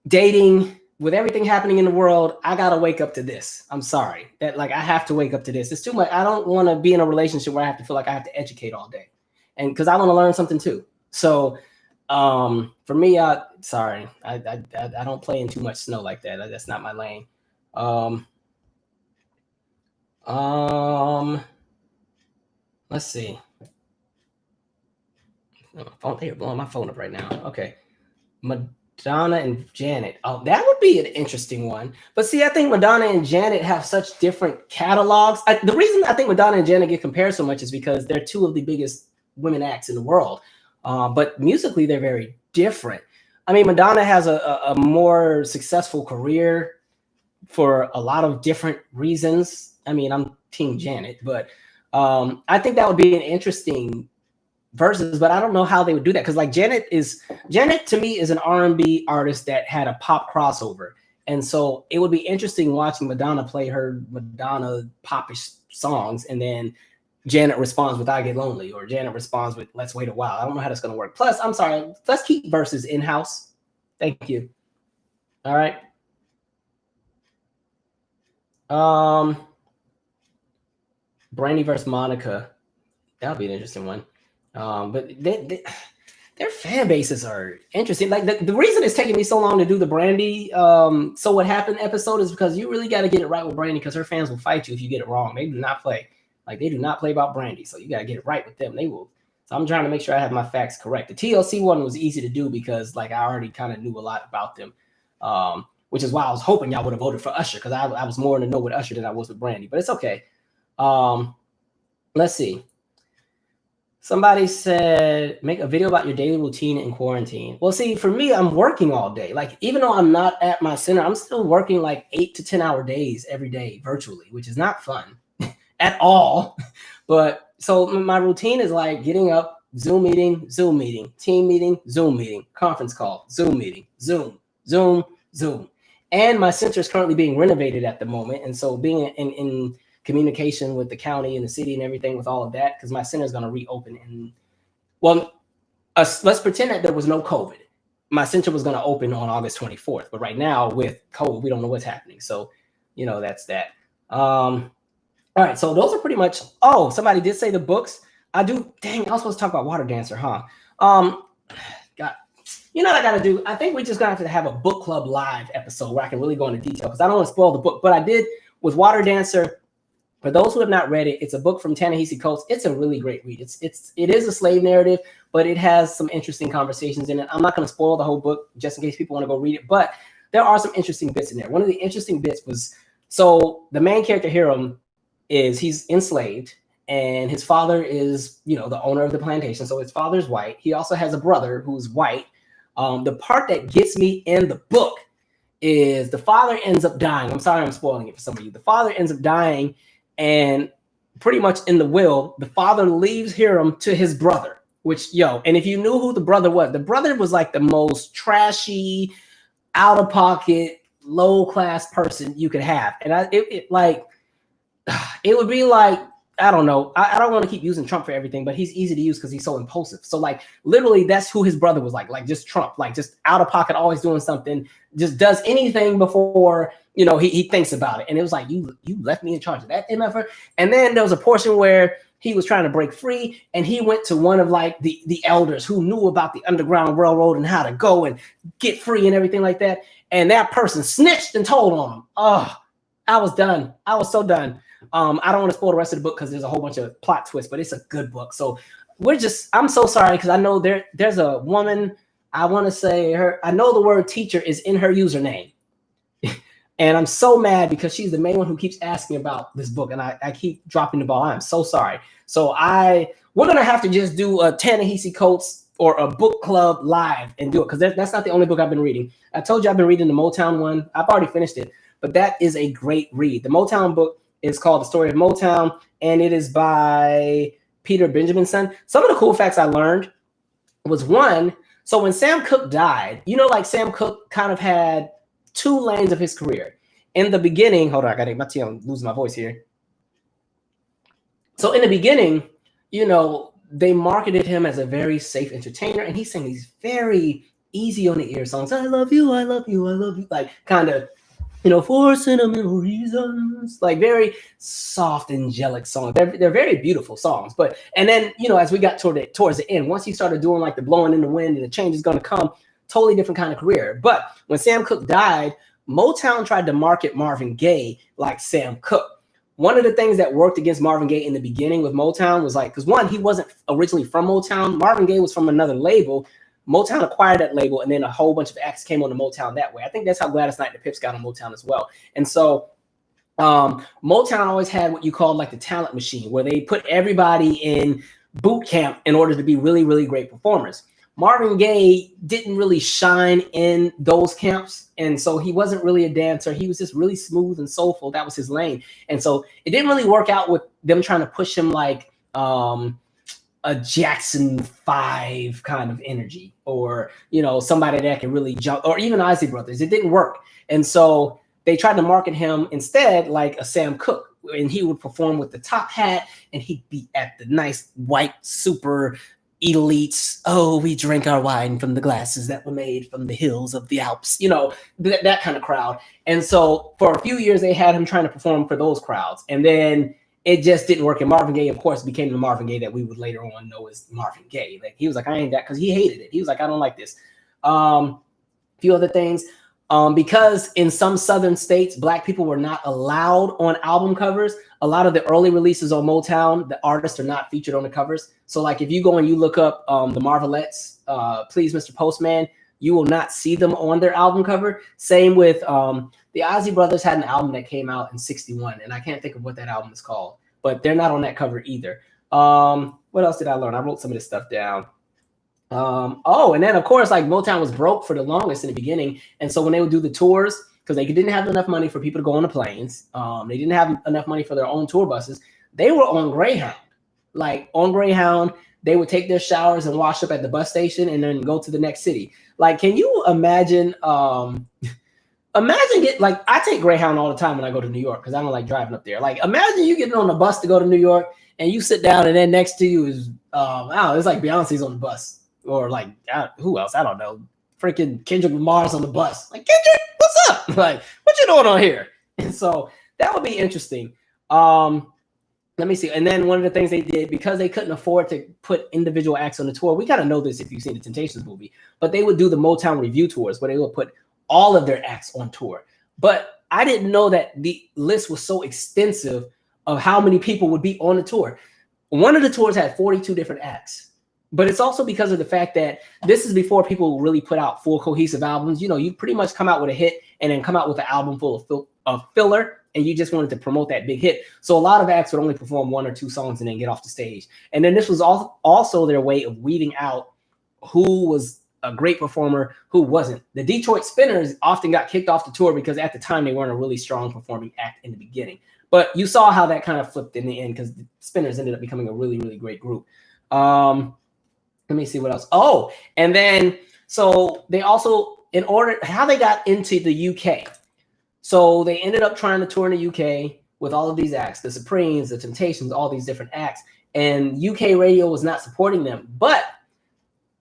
dating with everything happening in the world, I gotta wake up to this. I'm sorry that like I have to wake up to this. It's too much. I don't want to be in a relationship where I have to feel like I have to educate all day, and because I want to learn something too. So for me, sorry, I don't play in too much snow like that. That's not my lane. Let's see. They're blowing my phone up right now. Okay. Madonna and Janet. Oh, that would be an interesting one. But see, I think Madonna and Janet have such different catalogs. The reason I think Madonna and Janet get compared so much is because they're two of the biggest women acts in the world. But musically, they're very different. I mean, Madonna has a more successful career for a lot of different reasons. I mean, I'm Team Janet, but I think that would be an interesting versus, but I don't know how they would do that because like Janet to me is an R&B artist that had a pop crossover, and so it would be interesting watching Madonna play her Madonna popish songs, and then Janet responds with "I Get Lonely" or Janet responds with "Let's Wait a While." I don't know how that's going to work. Plus, I'm sorry, let's keep verses in house. Thank you. All right. Brandy versus Monica. That would be an interesting one. But their fan bases are interesting. Like the reason it's taking me so long to do the Brandy So What Happened episode is because you really got to get it right with Brandy because her fans will fight you if you get it wrong. They do not play. Like they do not play about Brandy. So you got to get it right with them. They will. So I'm trying to make sure I have my facts correct. The TLC one was easy to do because like I already kind of knew a lot about them. Which is why I was hoping y'all would have voted for Usher because I was more in the know with Usher than I was with Brandy. But it's okay. Let's see. Somebody said, make a video about your daily routine in quarantine. Well, see, for me, I'm working all day. Like, even though I'm not at my center, I'm still working like 8 to 10 hour days every day virtually, which is not fun at all. But so my routine is like getting up, Zoom meeting, team meeting, Zoom meeting, conference call, Zoom meeting, Zoom. And my center is currently being renovated at the moment. And so being in communication with the county and the city and everything with all of that, because my center is going to reopen. And well, let's pretend that there was no COVID. My center was going to open on August 24th. But right now with COVID, we don't know what's happening. So, that's that. All right. So those are pretty much. Oh, somebody did say the books. I do. Dang, I was supposed to talk about Water Dancer, huh? God. You know what I got to do? I think we're just going to have a book club live episode where I can really go into detail because I don't want to spoil the book. But I did with Water Dancer. For those who have not read it, it's a book from Ta-Nehisi Coates. It's a really great read. It is a slave narrative, but it has some interesting conversations in it. I'm not going to spoil the whole book just in case people want to go read it, but there are some interesting bits in there. One of the interesting bits was, so the main character Hiram he's enslaved, and his father is, the owner of the plantation. So his father's white. He also has a brother who's white. The part that gets me in the book is the father ends up dying. I'm sorry I'm spoiling it for some of you. The father ends up dying, and pretty much in the will, the father leaves Hiram to his brother, and if you knew who the brother was like the most trashy, out of pocket, low class person you could have. And it would be like, I don't know. I don't want to keep using Trump for everything, but he's easy to use because he's so impulsive. So like literally that's who his brother was like just Trump, like just out of pocket, always doing something, just does anything before, he thinks about it. And it was like, you left me in charge of that MFR. And then there was a portion where he was trying to break free and he went to one of like the elders who knew about the Underground Railroad and how to go and get free and everything like that. And that person snitched and told on him. Oh, I was done. I was so done. I don't want to spoil the rest of the book because there's a whole bunch of plot twists, but it's a good book. So I'm so sorry because I know there's a woman, I want to say I know the word teacher is in her username. And I'm so mad because she's the main one who keeps asking about this book and I keep dropping the ball. I'm so sorry. So we're going to have to just do a Ta-Nehisi Coates or a book club live and do it because that's not the only book I've been reading. I told you I've been reading the Motown one. I've already finished it, but that is a great read. The Motown book is called The Story of Motown, and it is by Peter Benjamin's son. Some of the cool facts I learned was one. So when Sam Cooke died, you know, like Sam Cooke kind of had two lanes of his career. In the beginning, hold on, I gotta get my tea. I'm losing my voice here. So in the beginning, you know, they marketed him as a very safe entertainer, and he sang these very easy on the ear songs. I love you, I love you, I love you. Like kind of, you know, for sentimental reasons, like very soft, angelic songs. They're very beautiful songs. But, and then, you know, as we got towards the end, once he started doing like the blowing in the wind and the change is going to come, totally different kind of career. But when Sam Cooke died, Motown tried to market Marvin Gaye like Sam Cooke. One of the things that worked against Marvin Gaye in the beginning with Motown was like, because one, he wasn't originally from Motown. Marvin Gaye was from another label. Motown acquired that label, and then a whole bunch of acts came on to Motown that way. I think that's how Gladys Knight and the Pips got on Motown as well. And so Motown always had what you call like the talent machine, where they put everybody in boot camp in order to be really, really great performers. Marvin Gaye didn't really shine in those camps, and so he wasn't really a dancer. He was just really smooth and soulful. That was his lane. And so it didn't really work out with them trying to push him like a Jackson 5 kind of energy, or, you know, somebody that can really jump, or even Isley Brothers. It didn't work. And so they tried to market him instead like a Sam Cooke, and he would perform with the top hat, and he'd be at the nice white super elites. Oh, we drink our wine from the glasses that were made from the hills of the Alps, you know, that kind of crowd. And so for a few years, they had him trying to perform for those crowds. And then it just didn't work. And Marvin Gaye, of course, became the Marvin Gaye that we would later on know as Marvin Gaye. Like, he was like, I ain't that, because he hated it. He was like, I don't like this. A few other things. Because in some southern states, Black people were not allowed on album covers. A lot of the early releases on Motown, the artists are not featured on the covers. So like if you go and you look up the Marvelettes, Please Mr. Postman, you will not see them on their album cover. Same with the Isley Brothers had an album that came out in '61, and I can't think of what that album is called, but they're not on that cover either. What else did I learn? I wrote some of this stuff down. Oh, and then of course, like Motown was broke for the longest in the beginning. And so when they would do the tours, because they didn't have enough money for people to go on the planes, they didn't have enough money for their own tour buses. They were on Greyhound. Like on Greyhound, they would take their showers and wash up at the bus station and then go to the next city. Like, can you imagine? Imagine like I take Greyhound all the time when I go to New York because I don't like driving up there. Like, imagine you getting on a bus to go to New York and you sit down and then next to you is it's like Beyonce's on the bus. Or like, who else? I don't know. Freaking Kendrick Lamar's on the bus. Like, Kendrick, what's up? Like, what you doing on here? And so that would be interesting. Let me see. And then one of the things they did, because they couldn't afford to put individual acts on the tour, we got to know this if you've seen the Temptations movie, but they would do the Motown review tours where they would put all of their acts on tour. But I didn't know that the list was so extensive of how many people would be on the tour. One of the tours had 42 different acts. But it's also because of the fact that this is before people really put out full cohesive albums. You know, you pretty much come out with a hit and then come out with an album full of filler, and you just wanted to promote that big hit. So a lot of acts would only perform one or two songs and then get off the stage. And then this was also their way of weeding out who was a great performer, who wasn't. The Detroit Spinners often got kicked off the tour because at the time they weren't a really strong performing act in the beginning. But you saw how that kind of flipped in the end because the Spinners ended up becoming a really, really great group. Let me see what else. Oh, and then so they also, how they got into the UK. So they ended up trying to tour in the UK with all of these acts, the Supremes, the Temptations, all these different acts. And UK radio was not supporting them, but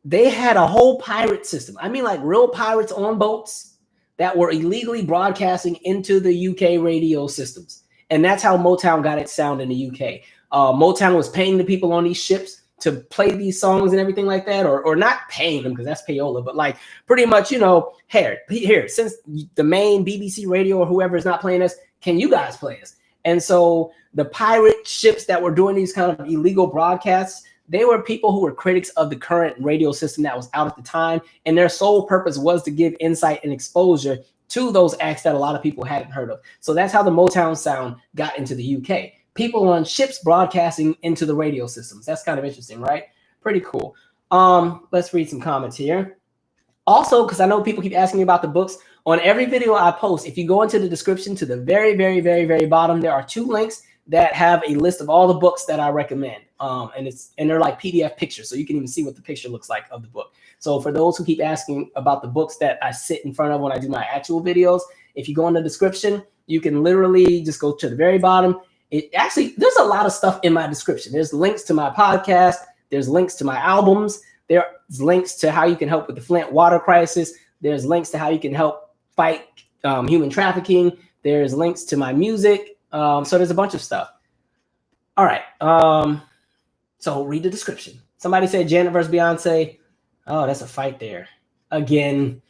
they had a whole pirate system. I mean, like real pirates on boats that were illegally broadcasting into the UK radio systems. And that's how Motown got its sound in the UK. Motown was paying the people on these ships to play these songs and everything like that, or not paying them because that's payola, but like pretty much, you know, here, since the main BBC radio or whoever is not playing us, can you guys play us? And so the pirate ships that were doing these kind of illegal broadcasts, they were people who were critics of the current radio system that was out at the time. And their sole purpose was to give insight and exposure to those acts that a lot of people hadn't heard of. So that's how the Motown sound got into the UK. People on ships broadcasting into the radio systems. That's kind of interesting, right? Pretty cool. Let's read some comments here. Also, because I know people keep asking me about the books, on every video I post, if you go into the description to the very, very, very, very bottom, there are 2 links that have a list of all the books that I recommend. And they're like PDF pictures, so you can even see what the picture looks like of the book. So for those who keep asking about the books that I sit in front of when I do my actual videos, if you go in the description, you can literally just go to the very bottom. There's a lot of stuff in my description. There's links to my podcast. There's links to my albums. There's links to how you can help with the Flint water crisis. There's links to how you can help fight human trafficking. There's links to my music. So there's a bunch of stuff. All right. So read the description. Somebody said Janet versus Beyonce. Oh, that's a fight there. Again,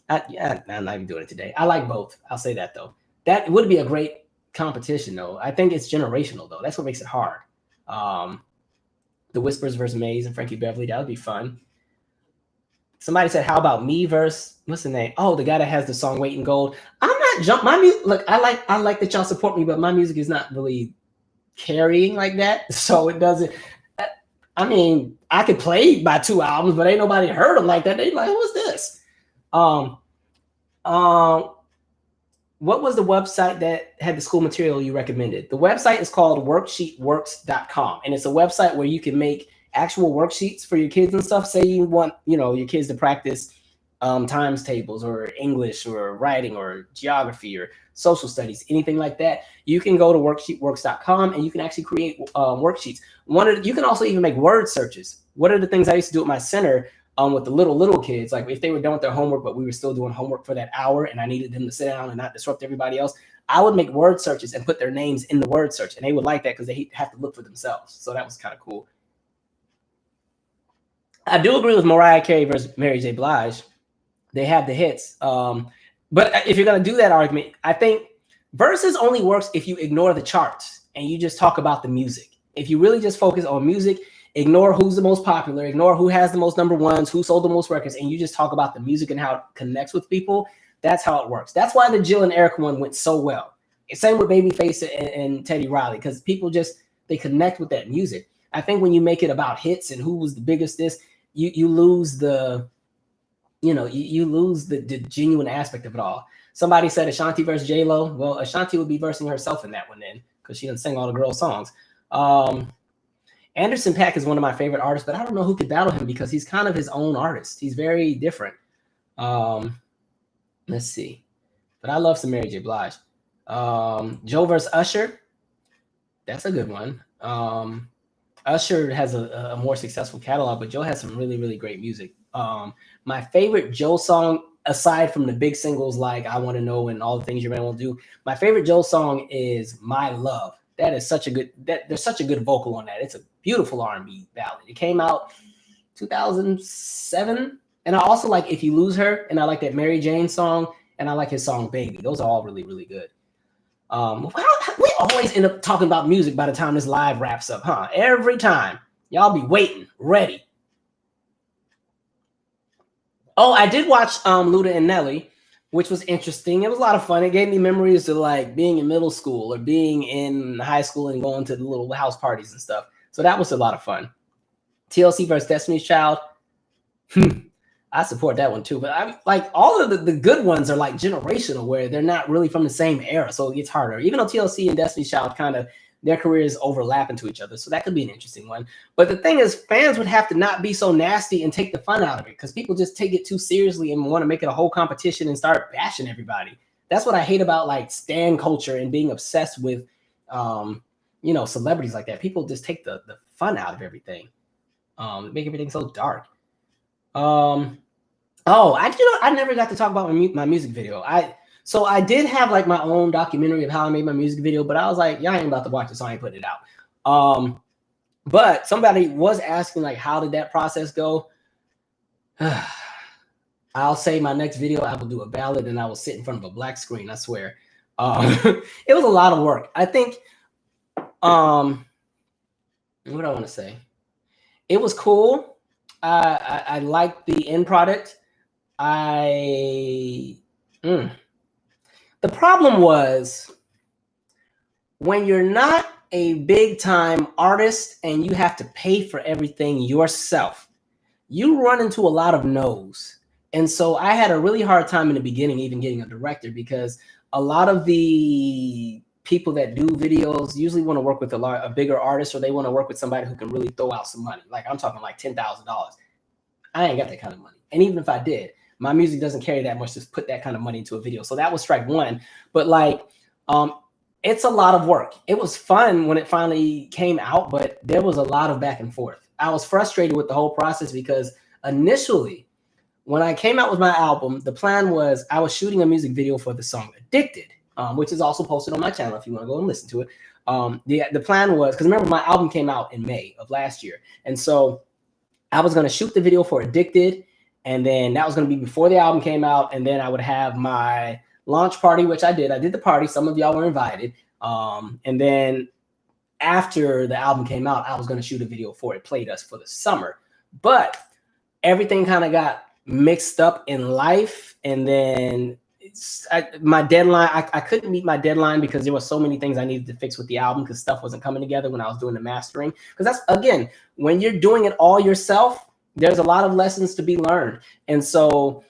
I'm not even doing it today. I like both. I'll say that, though. That would be a great competition, though. I think it's generational, though. That's what makes it hard. The Whispers versus Maze and Frankie Beverly. That would be fun. Somebody said, how about me versus, what's the name? Oh, the guy that has the song Weight in Gold. I'm not my music. Look, I like that y'all support me, but my music is not really carrying like that. So it doesn't. I mean, I could play my 2 albums, but ain't nobody heard them like that. They like, what's this? What was the website that had the school material you recommended? The website is called worksheetworks.com, and it's a website where you can make actual worksheets for your kids and stuff. Say you want, your kids to practice times tables or English or writing or geography or social studies, anything like that. You can go to worksheetworks.com and you can actually create worksheets. You can also even make word searches. What are the things I used to do at my center with the little kids? Like if they were done with their homework, but we were still doing homework for that hour and I needed them to sit down and not disrupt everybody else, I would make word searches and put their names in the word search. And they would like that because they have to look for themselves. So that was kind of cool. I do agree with Mariah Carey versus Mary J. Blige. They have the hits. But if you're going to do that argument, I think Versus only works if you ignore the charts and you just talk about the music. If you really just focus on music, ignore who's the most popular, ignore who has the most #1s, who sold the most records, and you just talk about the music and how it connects with people, that's how it works. That's why the Jill and Erica one went so well. Same with Babyface and Teddy Riley, because people they connect with that music. I think when you make it about hits and who was the biggest you lose the you lose the genuine aspect of it all. Somebody said Ashanti versus J-Lo. Well, Ashanti would be versing herself in that one then, because she doesn't sing all the girl songs. Anderson .Paak is one of my favorite artists, but I don't know who could battle him because he's kind of his own artist. He's very different. Let's see. But I love some Mary J. Blige. Joe versus Usher. That's a good one. Usher has a more successful catalog, but Joe has some really, really great music. My favorite Joe song, aside from the big singles like I Want to Know and All the Things Your Man Won't Do, my favorite Joe song is My Love. That is there's such a good vocal on that. It's a beautiful R&B ballad. It came out 2007. And I also like If You Lose Her, and I like that Mary Jane song, and I like his song Baby. Those are all really, really good. We always end up talking about music by the time this live wraps up, huh? Every time. Y'all be waiting, ready. Oh, I did watch Luda and Nelly, which was interesting. It was a lot of fun. It gave me memories of like being in middle school or being in high school and going to the little house parties and stuff. So that was a lot of fun. TLC versus Destiny's Child. I support that one too, but I like all of the good ones are like generational, where they're not really from the same era, so it gets harder. Even though TLC and Destiny's Child kind of their careers overlap into each other, so that could be an interesting one. But the thing is, fans would have to not be so nasty and take the fun out of it, because people just take it too seriously and want to make it a whole competition and start bashing everybody. That's what I hate about like stan culture and being obsessed with, celebrities like that. People just take the fun out of everything, make everything so dark. I never got to talk about my music video. So I did have like my own documentary of how I made my music video, but I was like, y'all ain't about to watch it, so I ain't putting it out. But somebody was asking like, how did that process go? I'll say my next video, I will do a ballad and I will sit in front of a black screen. I swear. It was a lot of work. I think, what do I want to say? It was cool. I liked the end product. The problem was when you're not a big time artist and you have to pay for everything yourself, you run into a lot of no's. And so I had a really hard time in the beginning, even getting a director, because a lot of the people that do videos usually want to work with a bigger artist, or they want to work with somebody who can really throw out some money. Like I'm talking like $10,000. I ain't got that kind of money. And even if I did, my music doesn't carry that much to put that kind of money into a video. So that was strike one. But like, it's a lot of work. It was fun when it finally came out, but there was a lot of back and forth. I was frustrated with the whole process because initially, when I came out with my album, the plan was I was shooting a music video for the song Addicted, which is also posted on my channel if you want to go and listen to it. The plan was, because remember, my album came out in May of last year. And so I was going to shoot the video for Addicted, and then that was going to be before the album came out. And then I would have my launch party, which I did. I did the party. Some of y'all were invited. And then after the album came out, I was going to shoot a video for It Played Us for the summer. But everything kind of got mixed up in life. And then my deadline, I couldn't meet my deadline because there were so many things I needed to fix with the album because stuff wasn't coming together when I was doing the mastering. Because that's, again, when you're doing it all yourself, there's a lot of lessons to be learned. And so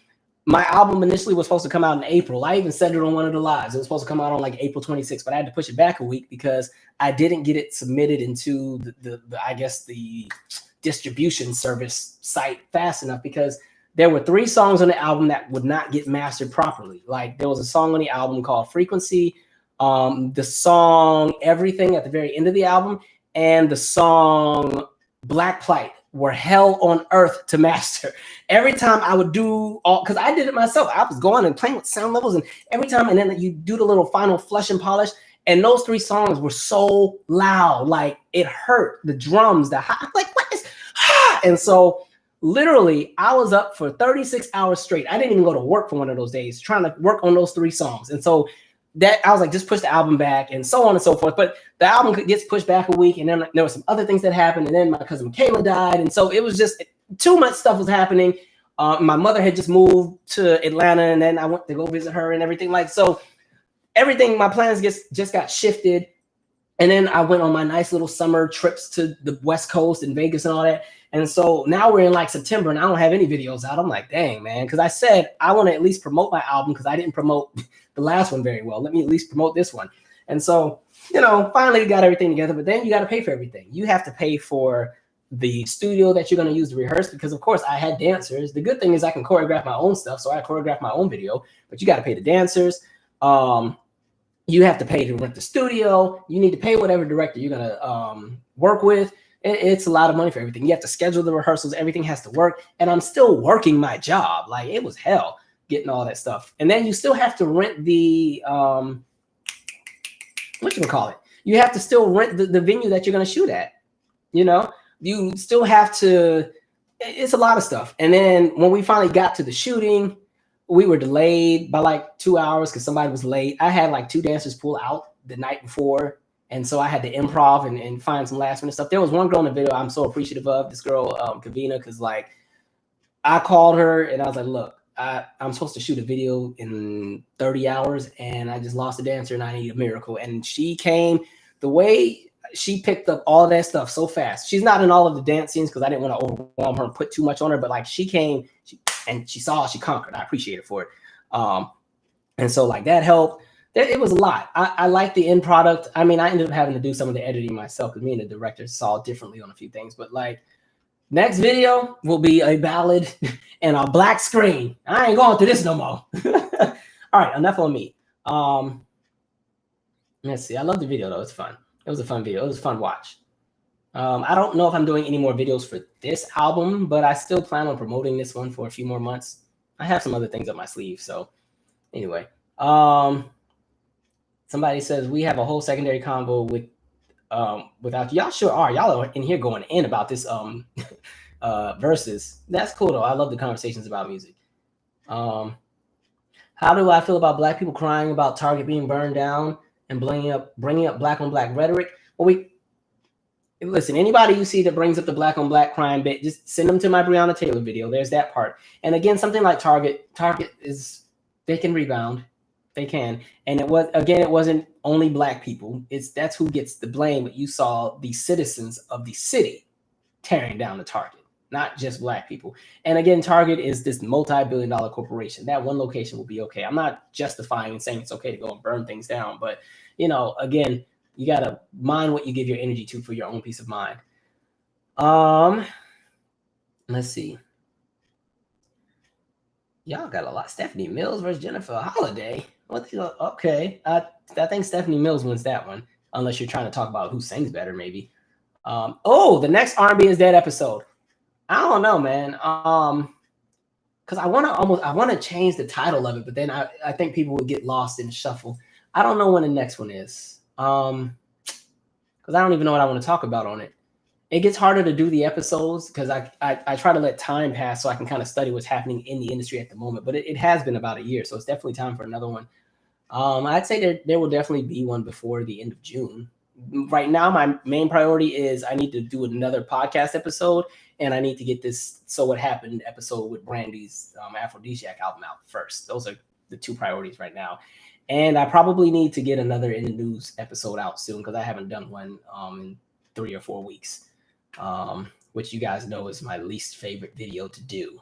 my album initially was supposed to come out in April. I even said it on one of the lives. It was supposed to come out on like April 26th, but I had to push it back a week because I didn't get it submitted into the I guess the distribution service site fast enough, because there were 3 songs on the album that would not get mastered properly. Like there was a song on the album called Frequency, the song Everything at the very end of the album, and the song Black Plight were hell on earth to master. Every time I would do all, because I did it myself, I was going and playing with sound levels, and every time, and then you do the little final flush and polish, and those 3 songs were so loud, like it hurt. The drums, the high, I'm like, what is, and so literally I was up for 36 hours straight. I didn't even go to work for one of those days trying to work on those 3 songs. And so that I was like, just push the album back and so on and so forth. But the album gets pushed back a week, and then there were some other things that happened, and then my cousin Michaela died, and so it was just too much stuff was happening. My mother had just moved to Atlanta, and then I went to go visit her and everything. Like, so everything, my plans just got shifted. And then I went on my nice little summer trips to the West Coast and Vegas and all that. And so now we're in like September and I don't have any videos out. I'm like, dang, man. Because I said I want to at least promote my album because I didn't promote the last one very well. Let me at least promote this one. And so, you know, finally got everything together. But then you got to pay for everything. You have to pay for the studio that you're going to use to rehearse, because, of course, I had dancers. The good thing is I can choreograph my own stuff. So I choreographed my own video. But you got to pay the dancers. You have to pay to rent the studio. You need to pay whatever director you're going to work with. It's a lot of money for everything. You have to schedule the rehearsals. Everything has to work. And I'm still working my job. Like, it was hell getting all that stuff. And then you still have to rent the, whatchamacallit? You have to still rent the venue that you're going to shoot at. You know, you still have to, it's a lot of stuff. And then when we finally got to the shooting, we were delayed by like 2 hours because somebody was late. I had like 2 dancers pull out the night before. And so I had to improv and find some last minute stuff. There was one girl in the video I'm so appreciative of, this girl, Kavina, because like I called her and I was like, look, I'm supposed to shoot a video in 30 hours and I just lost a dancer and I need a miracle. And she came, the way she picked up all that stuff so fast. She's not in all of the dance scenes because I didn't want to overwhelm her and put too much on her, but like she came and she saw, she conquered. I appreciate it for it. And so like that helped. It was a lot. I like the end product. I mean, I ended up having to do some of the editing myself because me and the director saw differently on a few things. But like, next video will be a ballad and a black screen. I ain't going through this no more. All right, enough on me. Let's see. I love the video though. It's fun. It was a fun video. It was a fun watch. I don't know if I'm doing any more videos for this album, but I still plan on promoting this one for a few more months. I have some other things up my sleeve. So anyway, somebody says we have a whole secondary convo with without y'all. Sure are. Y'all are in here going in about this VERZUZ. That's cool though. I love the conversations about music. How do I feel about Black people crying about Target being burned down and bringing up black on black rhetoric? Well, listen, anybody you see that brings up the black on black crime bit, just send them to my Breonna Taylor video. There's that part. And again, something like Target is, they can rebound. They can. And it wasn't only black people. That's who gets the blame. But you saw the citizens of the city tearing down the Target, not just black people. And again, Target is this multi-billion-dollar corporation. That one location will be okay. I'm not justifying and saying it's okay to go and burn things down, but again, you got to mind what you give your energy to for your own peace of mind. Let's see. Y'all got a lot. Stephanie Mills versus Jennifer Holiday. Okay. I think Stephanie Mills wins that one, unless you're trying to talk about who sings better, maybe. The next R&B is Dead episode. I don't know, man. Because I want to change the title of it, but then I think people would get lost in the shuffle. I don't know when the next one is. Because I don't even know what I want to talk about on it. It gets harder to do the episodes because I try to let time pass so I can kind of study what's happening in the industry at the moment. But it has been about a year, so it's definitely time for another one. I'd say there will definitely be one before the end of June. Right now, my main priority is I need to do another podcast episode, and I need to get this So What Happened episode with Brandy's Aphrodisiac album out first. Those are the two priorities right now. And I probably need to get another In the News episode out soon because I haven't done one in 3 or 4 weeks. Which you guys know is my least favorite video to do.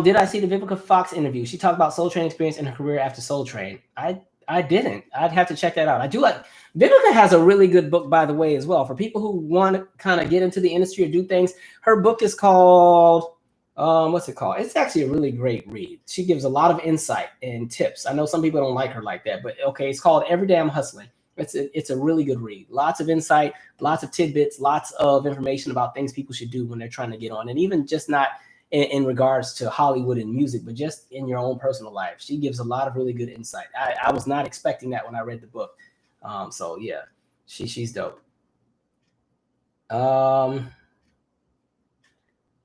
Did I see the Vivica Fox interview? She talked about Soul Train experience in her career after Soul Train. I didn't. I'd have to check that out. I do like Vivica has a really good book, by the way, as well. For people who want to kind of get into the industry or do things, her book is called what's it called? It's actually a really great read. She gives a lot of insight and tips. I know some people don't like her like that, but okay, it's called Every Day I'm Hustling. It's a really good read. Lots of insight, lots of tidbits, lots of information about things people should do when they're trying to get on. And even just not in regards to Hollywood and music, but just in your own personal life. She gives a lot of really good insight. I was not expecting that when I read the book. So yeah, she's dope.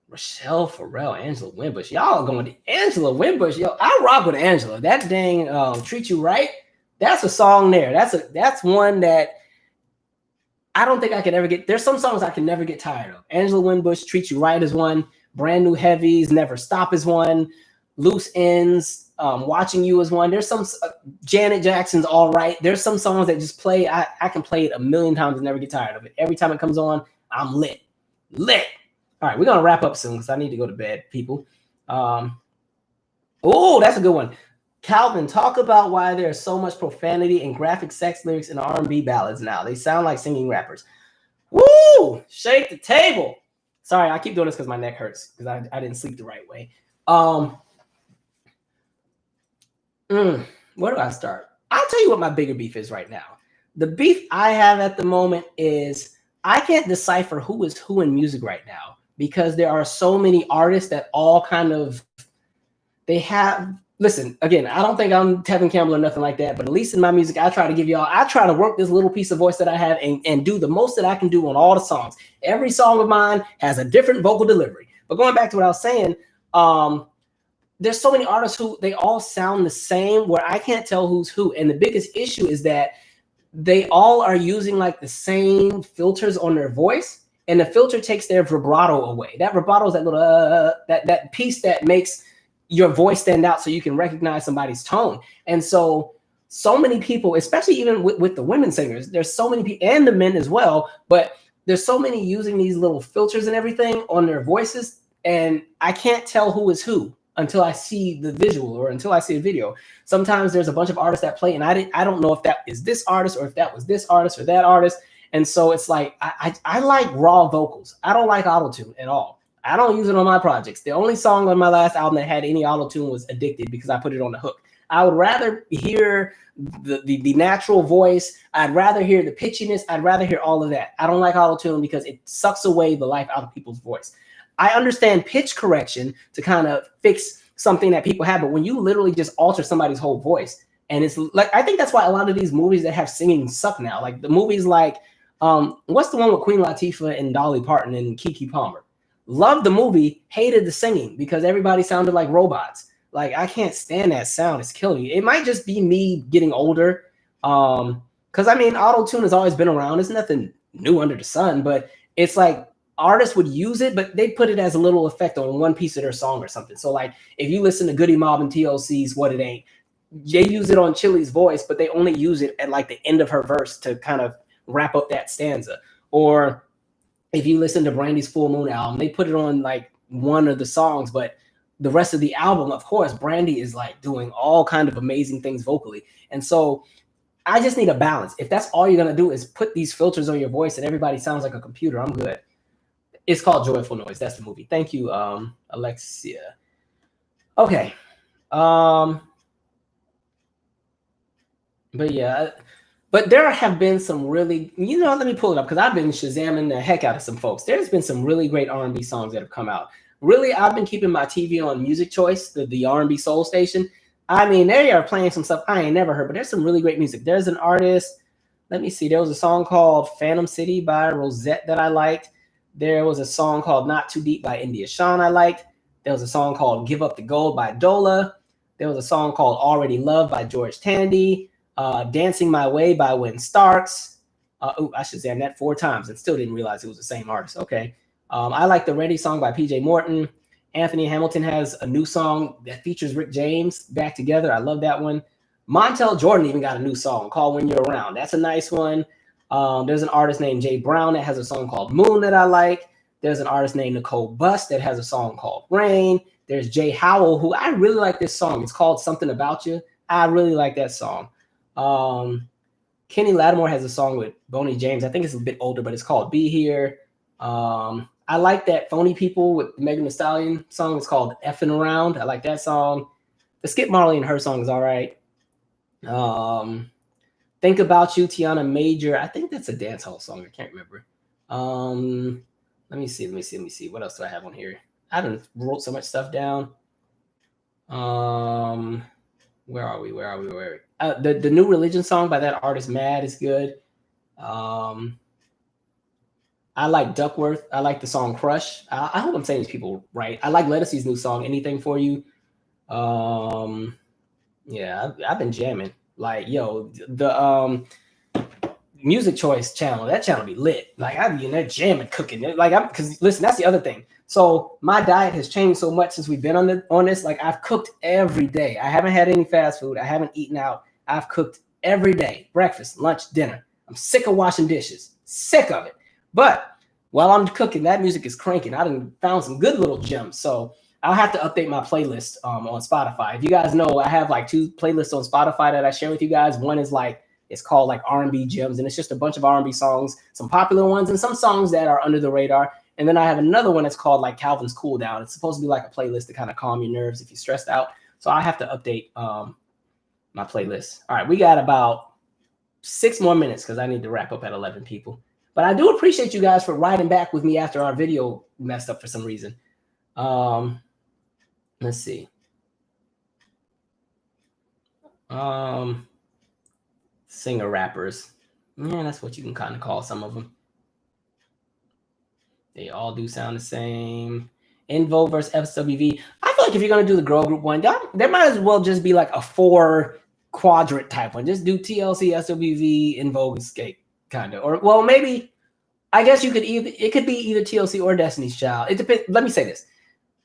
Rochelle Farrell, Angela Winbush. Y'all are going to Angela Winbush. Yo, I rock with Angela. That dang Treat You Right. That's a song there. That's one that I don't think I could ever get. There's some songs I can never get tired of. Angela Winbush, Treat You Right is one. Brand New Heavies, Never Stop is one. Loose Ends, Watching You is one. There's some Janet Jackson's All Right. There's some songs that just play. I can play it a million times and never get tired of it. Every time it comes on, I'm lit. All right, we're gonna wrap up soon because I need to go to bed, people. That's a good one. Calvin, talk about why there's so much profanity and graphic sex lyrics in R&B ballads now. They sound like singing rappers. Woo! Shake the table. Sorry, I keep doing this because my neck hurts because I didn't sleep the right way. Where do I start? I'll tell you what my bigger beef is right now. The beef I have at the moment is I can't decipher who is who in music right now because there are so many artists that all kind of listen, again, I don't think I'm Tevin Campbell or nothing like that, but at least in my music, I try to work this little piece of voice that I have and do the most that I can do on all the songs. Every song of mine has a different vocal delivery. But going back to what I was saying, there's so many artists who they all sound the same where I can't tell who's who. And the biggest issue is that they all are using like the same filters on their voice. And the filter takes their vibrato away. That vibrato is that little, that piece that makes your voice stand out so you can recognize somebody's tone. And so many people, especially even with the women singers, there's so many people and the men as well, but there's so many using these little filters and everything on their voices. And I can't tell who is who until I see the visual or until I see a video. Sometimes there's a bunch of artists that play and I don't know if that is this artist or if that was this artist or that artist. And so it's like, I like raw vocals. I don't like auto-tune at all. I don't use it on my projects. The only song on my last album that had any auto-tune was Addicted because I put it on the hook. I would rather hear the natural voice. I'd rather hear the pitchiness. I'd rather hear all of that. I don't like auto-tune because it sucks away the life out of people's voice. I understand pitch correction to kind of fix something that people have, but when you literally just alter somebody's whole voice, and it's like, I think that's why a lot of these movies that have singing suck now. Like the movies like, what's the one with Queen Latifah and Dolly Parton and Keke Palmer? Loved the movie, hated the singing because everybody sounded like robots. Like, I can't stand that sound. It's killing me. It might just be me getting older. Because, I mean, auto-tune has always been around. It's nothing new under the sun. But it's like artists would use it, but they put it as a little effect on one piece of their song or something. So, like, if you listen to Goody Mob and TLC's What It Ain't, they use it on Chili's voice, but they only use it at, like, the end of her verse to kind of wrap up that stanza. Or if you listen to Brandy's Full Moon album, they put it on like one of the songs, but the rest of the album, of course, Brandy is like doing all kind of amazing things vocally. And so I just need a balance. If that's all you're gonna do is put these filters on your voice and everybody sounds like a computer, I'm good. It's called Joyful Noise. That's the movie. Thank you, Alexia. Okay. But yeah, but there have been some really, let me pull it up because I've been Shazamming the heck out of some folks. There's been some really great R&B songs that have come out. Really, I've been keeping my TV on Music Choice, the R&B soul station. I mean, they are playing some stuff I ain't never heard, but there's some really great music. There's an artist, let me see, there was a song called Phantom City by Rosette that I liked. There was a song called Not Too Deep by India Shawn I liked. There was a song called Give Up the Gold by Dola. There was a song called Already Loved by George Tandy. Dancing My Way by Wynn Starks. I should say that 4 times and still didn't realize it was the same artist. Okay. I like the Ready song by PJ Morton. Anthony Hamilton has a new song that features Rick James, Back Together. I love that one. Montel Jordan even got a new song called When You're Around. That's a nice one. There's an artist named Jay Brown that has a song called Moon that I like. There's an artist named Nicole Bust that has a song called Rain. There's Jay Howell, who I really like this song. It's called Something About You. I really like that song. Kenny Lattimore has a song with Boney James. I think it's a bit older, but it's called Be Here. I like that Phony People with Megan Thee Stallion song. It's called Effing Around. I like that song. The Skip Marley and her song is all right. Think About You, Tiana Major. I think that's a dancehall song. I can't remember. Let me see. What else do I have on here? I haven't wrote so much stuff down. Where are we? The New Religion song by that artist Mad is good. I like Duckworth. I like the song Crush. I hope I'm saying these people right. I like Lettucey's new song, Anything For You. Yeah, I've been jamming. Like, yo, the Music Choice channel, that channel be lit. Like, I be in there jamming, cooking. Like, because listen, that's the other thing. So my diet has changed so much since we've been on this. Like, I've cooked every day. I haven't had any fast food. I haven't eaten out. I've cooked every day, breakfast, lunch, dinner. I'm sick of washing dishes. Sick of it. But while I'm cooking, that music is cranking. I done found some good little gems. So I'll have to update my playlist on Spotify. If you guys know, I have like 2 playlists on Spotify that I share with you guys. One is like, it's called like R&B Gems, and it's just a bunch of R&B songs, some popular ones and some songs that are under the radar. And then I have another one that's called like Calvin's Cool Down. It's supposed to be like a playlist to kind of calm your nerves if you're stressed out. So I have to update my playlist. All right, we got about 6 more minutes because I need to wrap up at 11 people. But I do appreciate you guys for riding back with me after our video messed up for some reason. Let's see. Singer rappers. Yeah, that's what you can kind of call some of them. They all do sound the same. Invo versus FWV. I feel like if you're going to do the girl group one, there might as well just be like a 4 quadrant type one. Just do TLC, SWV, Invo, Escape, kind of. Or, well, maybe, I guess it could be either TLC or Destiny's Child. It depends. Let me say this.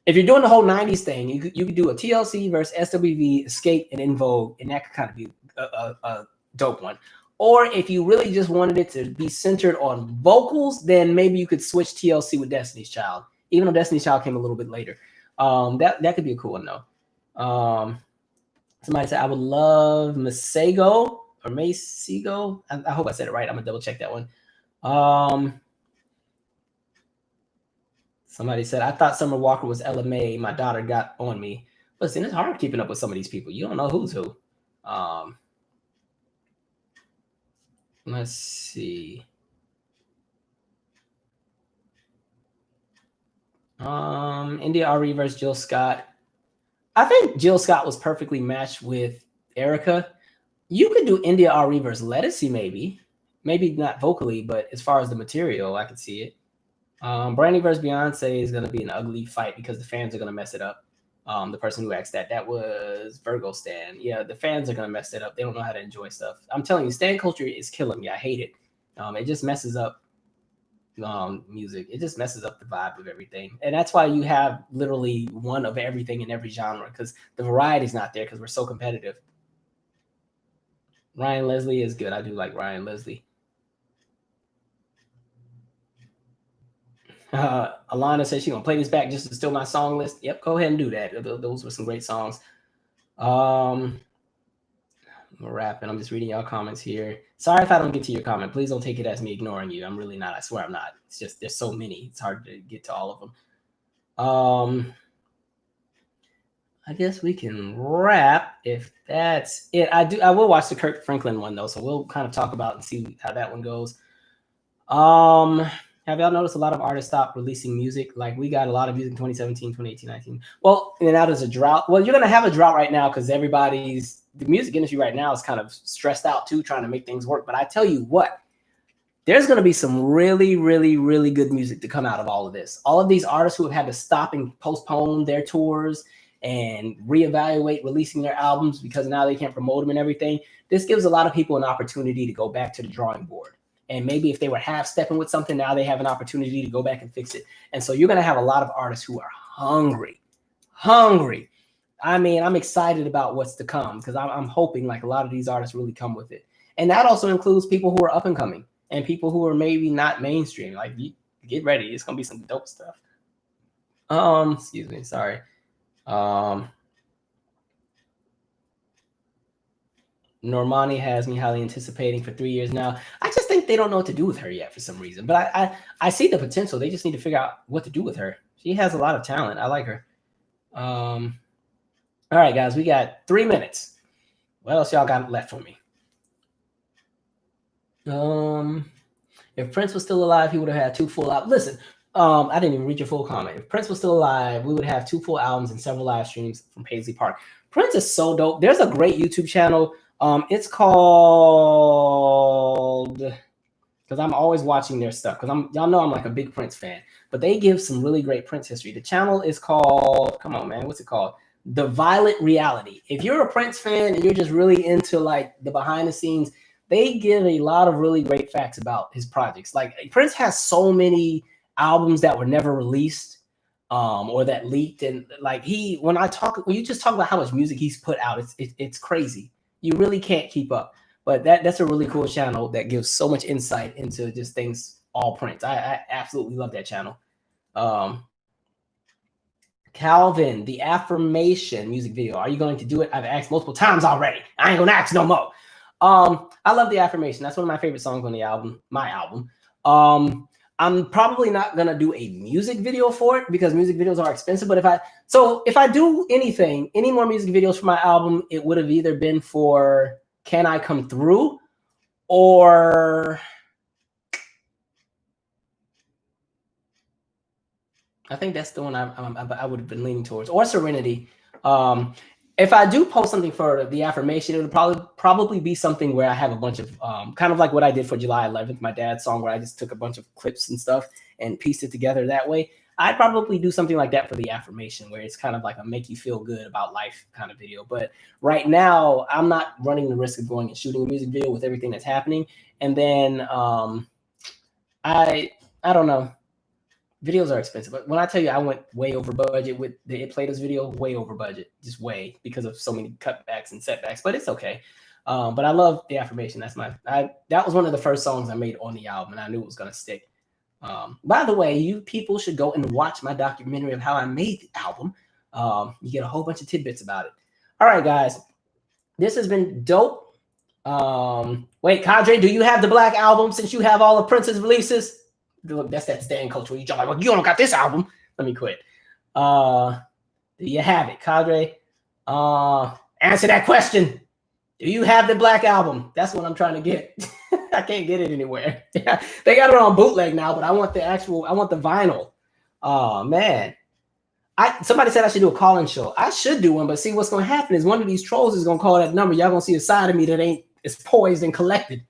If you're doing the whole 90s thing, you could do a TLC versus SWV, Escape, and Invo, and that could kind of be a dope one. Or if you really just wanted it to be centered on vocals, then maybe you could switch TLC with Destiny's Child, even though Destiny's Child came a little bit later. That could be a cool one, though. Somebody said, I would love Masego or Masego. I hope I said it right. I'm going to double check that one. Somebody said, I thought Summer Walker was LMA. My daughter got on me. Listen, it's hard keeping up with some of these people. You don't know who's who. Let's see. India Ari versus Jill Scott. I think Jill Scott was perfectly matched with Erica. You could do India Ari versus Lettucey, maybe. Maybe not vocally, but as far as the material, I could see it. Brandy versus Beyonce is going to be an ugly fight because the fans are going to mess it up. The person who asked that was Virgo Stan. Yeah, the fans are going to mess it up. They don't know how to enjoy stuff. I'm telling you, stan culture is killing me. I hate it. It just messes up music. It just messes up the vibe of everything. And that's why you have literally one of everything in every genre, because the variety is not there because we're so competitive. Ryan Leslie is good. I do like Ryan Leslie. Alana says she's gonna play this back just to steal my song list. Yep, go ahead and do that. Those were some great songs. I'm rapping. I'm just reading y'all comments here. Sorry if I don't get to your comment. Please don't take it as me ignoring you. I'm really not. I swear I'm not. It's just there's so many. It's hard to get to all of them. I guess we can wrap if that's it. I will watch the Kirk Franklin one though, so we'll kind of talk about and see how that one goes. Have y'all noticed a lot of artists stopped releasing music? Like we got a lot of music in 2017, 2018, 19. Well, and now there's a drought. Well, you're gonna have a drought right now because the music industry right now is kind of stressed out too, trying to make things work. But I tell you what, there's going to be some really, really, really good music to come out of all of this. All of these artists who have had to stop and postpone their tours and reevaluate releasing their albums because now they can't promote them and everything. This gives a lot of people an opportunity to go back to the drawing board. And maybe if they were half-stepping with something, now they have an opportunity to go back and fix it. And so you're going to have a lot of artists who are hungry. I mean, I'm excited about what's to come because I'm hoping like a lot of these artists really come with it. And that also includes people who are up and coming and people who are maybe not mainstream. Like, get ready. It's going to be some dope stuff. Excuse me. Sorry. Normani has me highly anticipating for 3 years now. I just think they don't know what to do with her yet for some reason. But I see the potential. They just need to figure out what to do with her. She has a lot of talent. I like her. All right, guys, we got 3 minutes. What else y'all got left for me? If Prince was still alive, he would have had 2 full albums. Listen, I didn't even read your full comment. If Prince was still alive, we would have 2 full albums and several live streams from Paisley Park. Prince is so dope. There's a great YouTube channel. It's called, because I'm always watching their stuff because y'all know I'm like a big Prince fan, but they give some really great Prince history. The channel is called, come on, man, what's it called? The Violet Reality. If you're a Prince fan and you're just really into like the behind the scenes, they give a lot of really great facts about his projects. Like Prince has so many albums that were never released or that leaked. And like when you just talk about how much music he's put out, it's crazy. You really can't keep up. But that's a really cool channel that gives so much insight into just things all Prince. I absolutely love that channel. Calvin, the Affirmation music video. Are you going to do it? I've asked multiple times already. I ain't gonna ask no more. I love the Affirmation. That's one of my favorite songs on the album, my album. I'm probably not gonna do a music video for it because music videos are expensive. But if I do any more music videos for my album, it would have either been for Can I Come Through or I think that's the one I would have been leaning towards, or Serenity. If I do post something for the Affirmation, it would probably be something where I have a bunch of kind of like what I did for July 11th, my dad's song, where I just took a bunch of clips and stuff and pieced it together that way. I'd probably do something like that for the Affirmation, where it's kind of like a make you feel good about life kind of video. But right now, I'm not running the risk of going and shooting a music video with everything that's happening. And then I don't know. Videos are expensive, but when I tell you I went way over budget with the It Played Us video, way over budget, just way, because of so many cutbacks and setbacks, but it's okay. But I love the Affirmation. That was one of the first songs I made on the album, and I knew it was going to stick. By the way, you people should go and watch my documentary of how I made the album. You get a whole bunch of tidbits about it. All right, guys, this has been dope. Wait, Cadre, do you have the Black Album since you have all of Prince's releases? That's that stand culture where you like, well, you don't got this album. Let me quit. Do you have it, Cadre? Answer that question. Do you have the Black Album? That's what I'm trying to get. I can't get it anywhere. They got it on bootleg now, but I want the vinyl. Oh man. Somebody said I should do a call-in show. I should do one, but see what's gonna happen is one of these trolls is gonna call that number. Y'all gonna see a side of me that is poised and collected.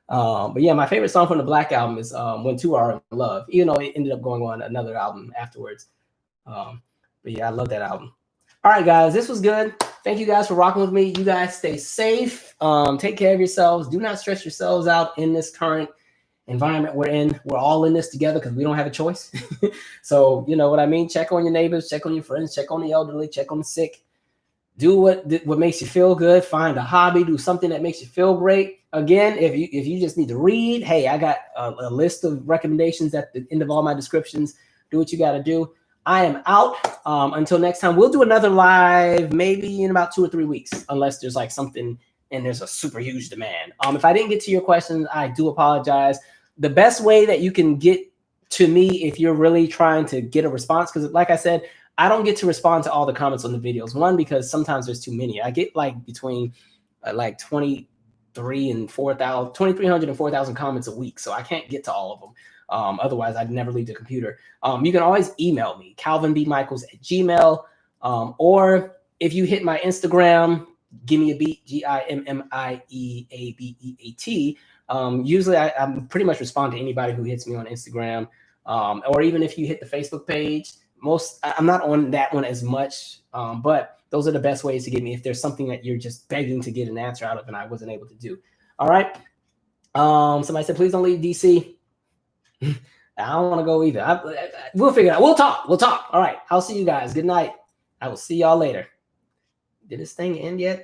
But yeah, my favorite song from the Black Album is When Two Are in Love, even though it ended up going on another album afterwards. But yeah, I love that album. All right, guys, this was good. Thank you guys for rocking with me. You guys stay safe. Take care of yourselves. Do not stress yourselves out in this current environment we're in. We're all in this together because we don't have a choice. So you know what I mean? Check on your neighbors, check on your friends, check on the elderly, check on the sick. Do what makes you feel good. Find a hobby. Do something that makes you feel great. Again, if you just need to read, hey, I got a list of recommendations at the end of all my descriptions. Do what you got to do. I am out. Until next time, we'll do another live maybe in about 2 or 3 weeks, unless there's like something and there's a super huge demand. If I didn't get to your questions, I do apologize. The best way that you can get to me if you're really trying to get a response, because like I said, I don't get to respond to all the comments on the videos. One, because sometimes there's too many. I get like between like 2,300 and 4,000 comments a week. So I can't get to all of them. Otherwise, I'd never leave the computer. You can always email me, calvinbmichaels@gmail. Or if you hit my Instagram, Gimmieabeat, GIMMIEABEAT. Usually I'm pretty much respond to anybody who hits me on Instagram. Or even if you hit the Facebook page, I'm not on that one as much, but those are the best ways to get me if there's something that you're just begging to get an answer out of and I wasn't able to do. All right. Somebody said, please don't leave DC. I don't want to go either. We'll figure it out. We'll talk. All right. I'll see you guys. Good night. I will see y'all later. Did this thing end yet?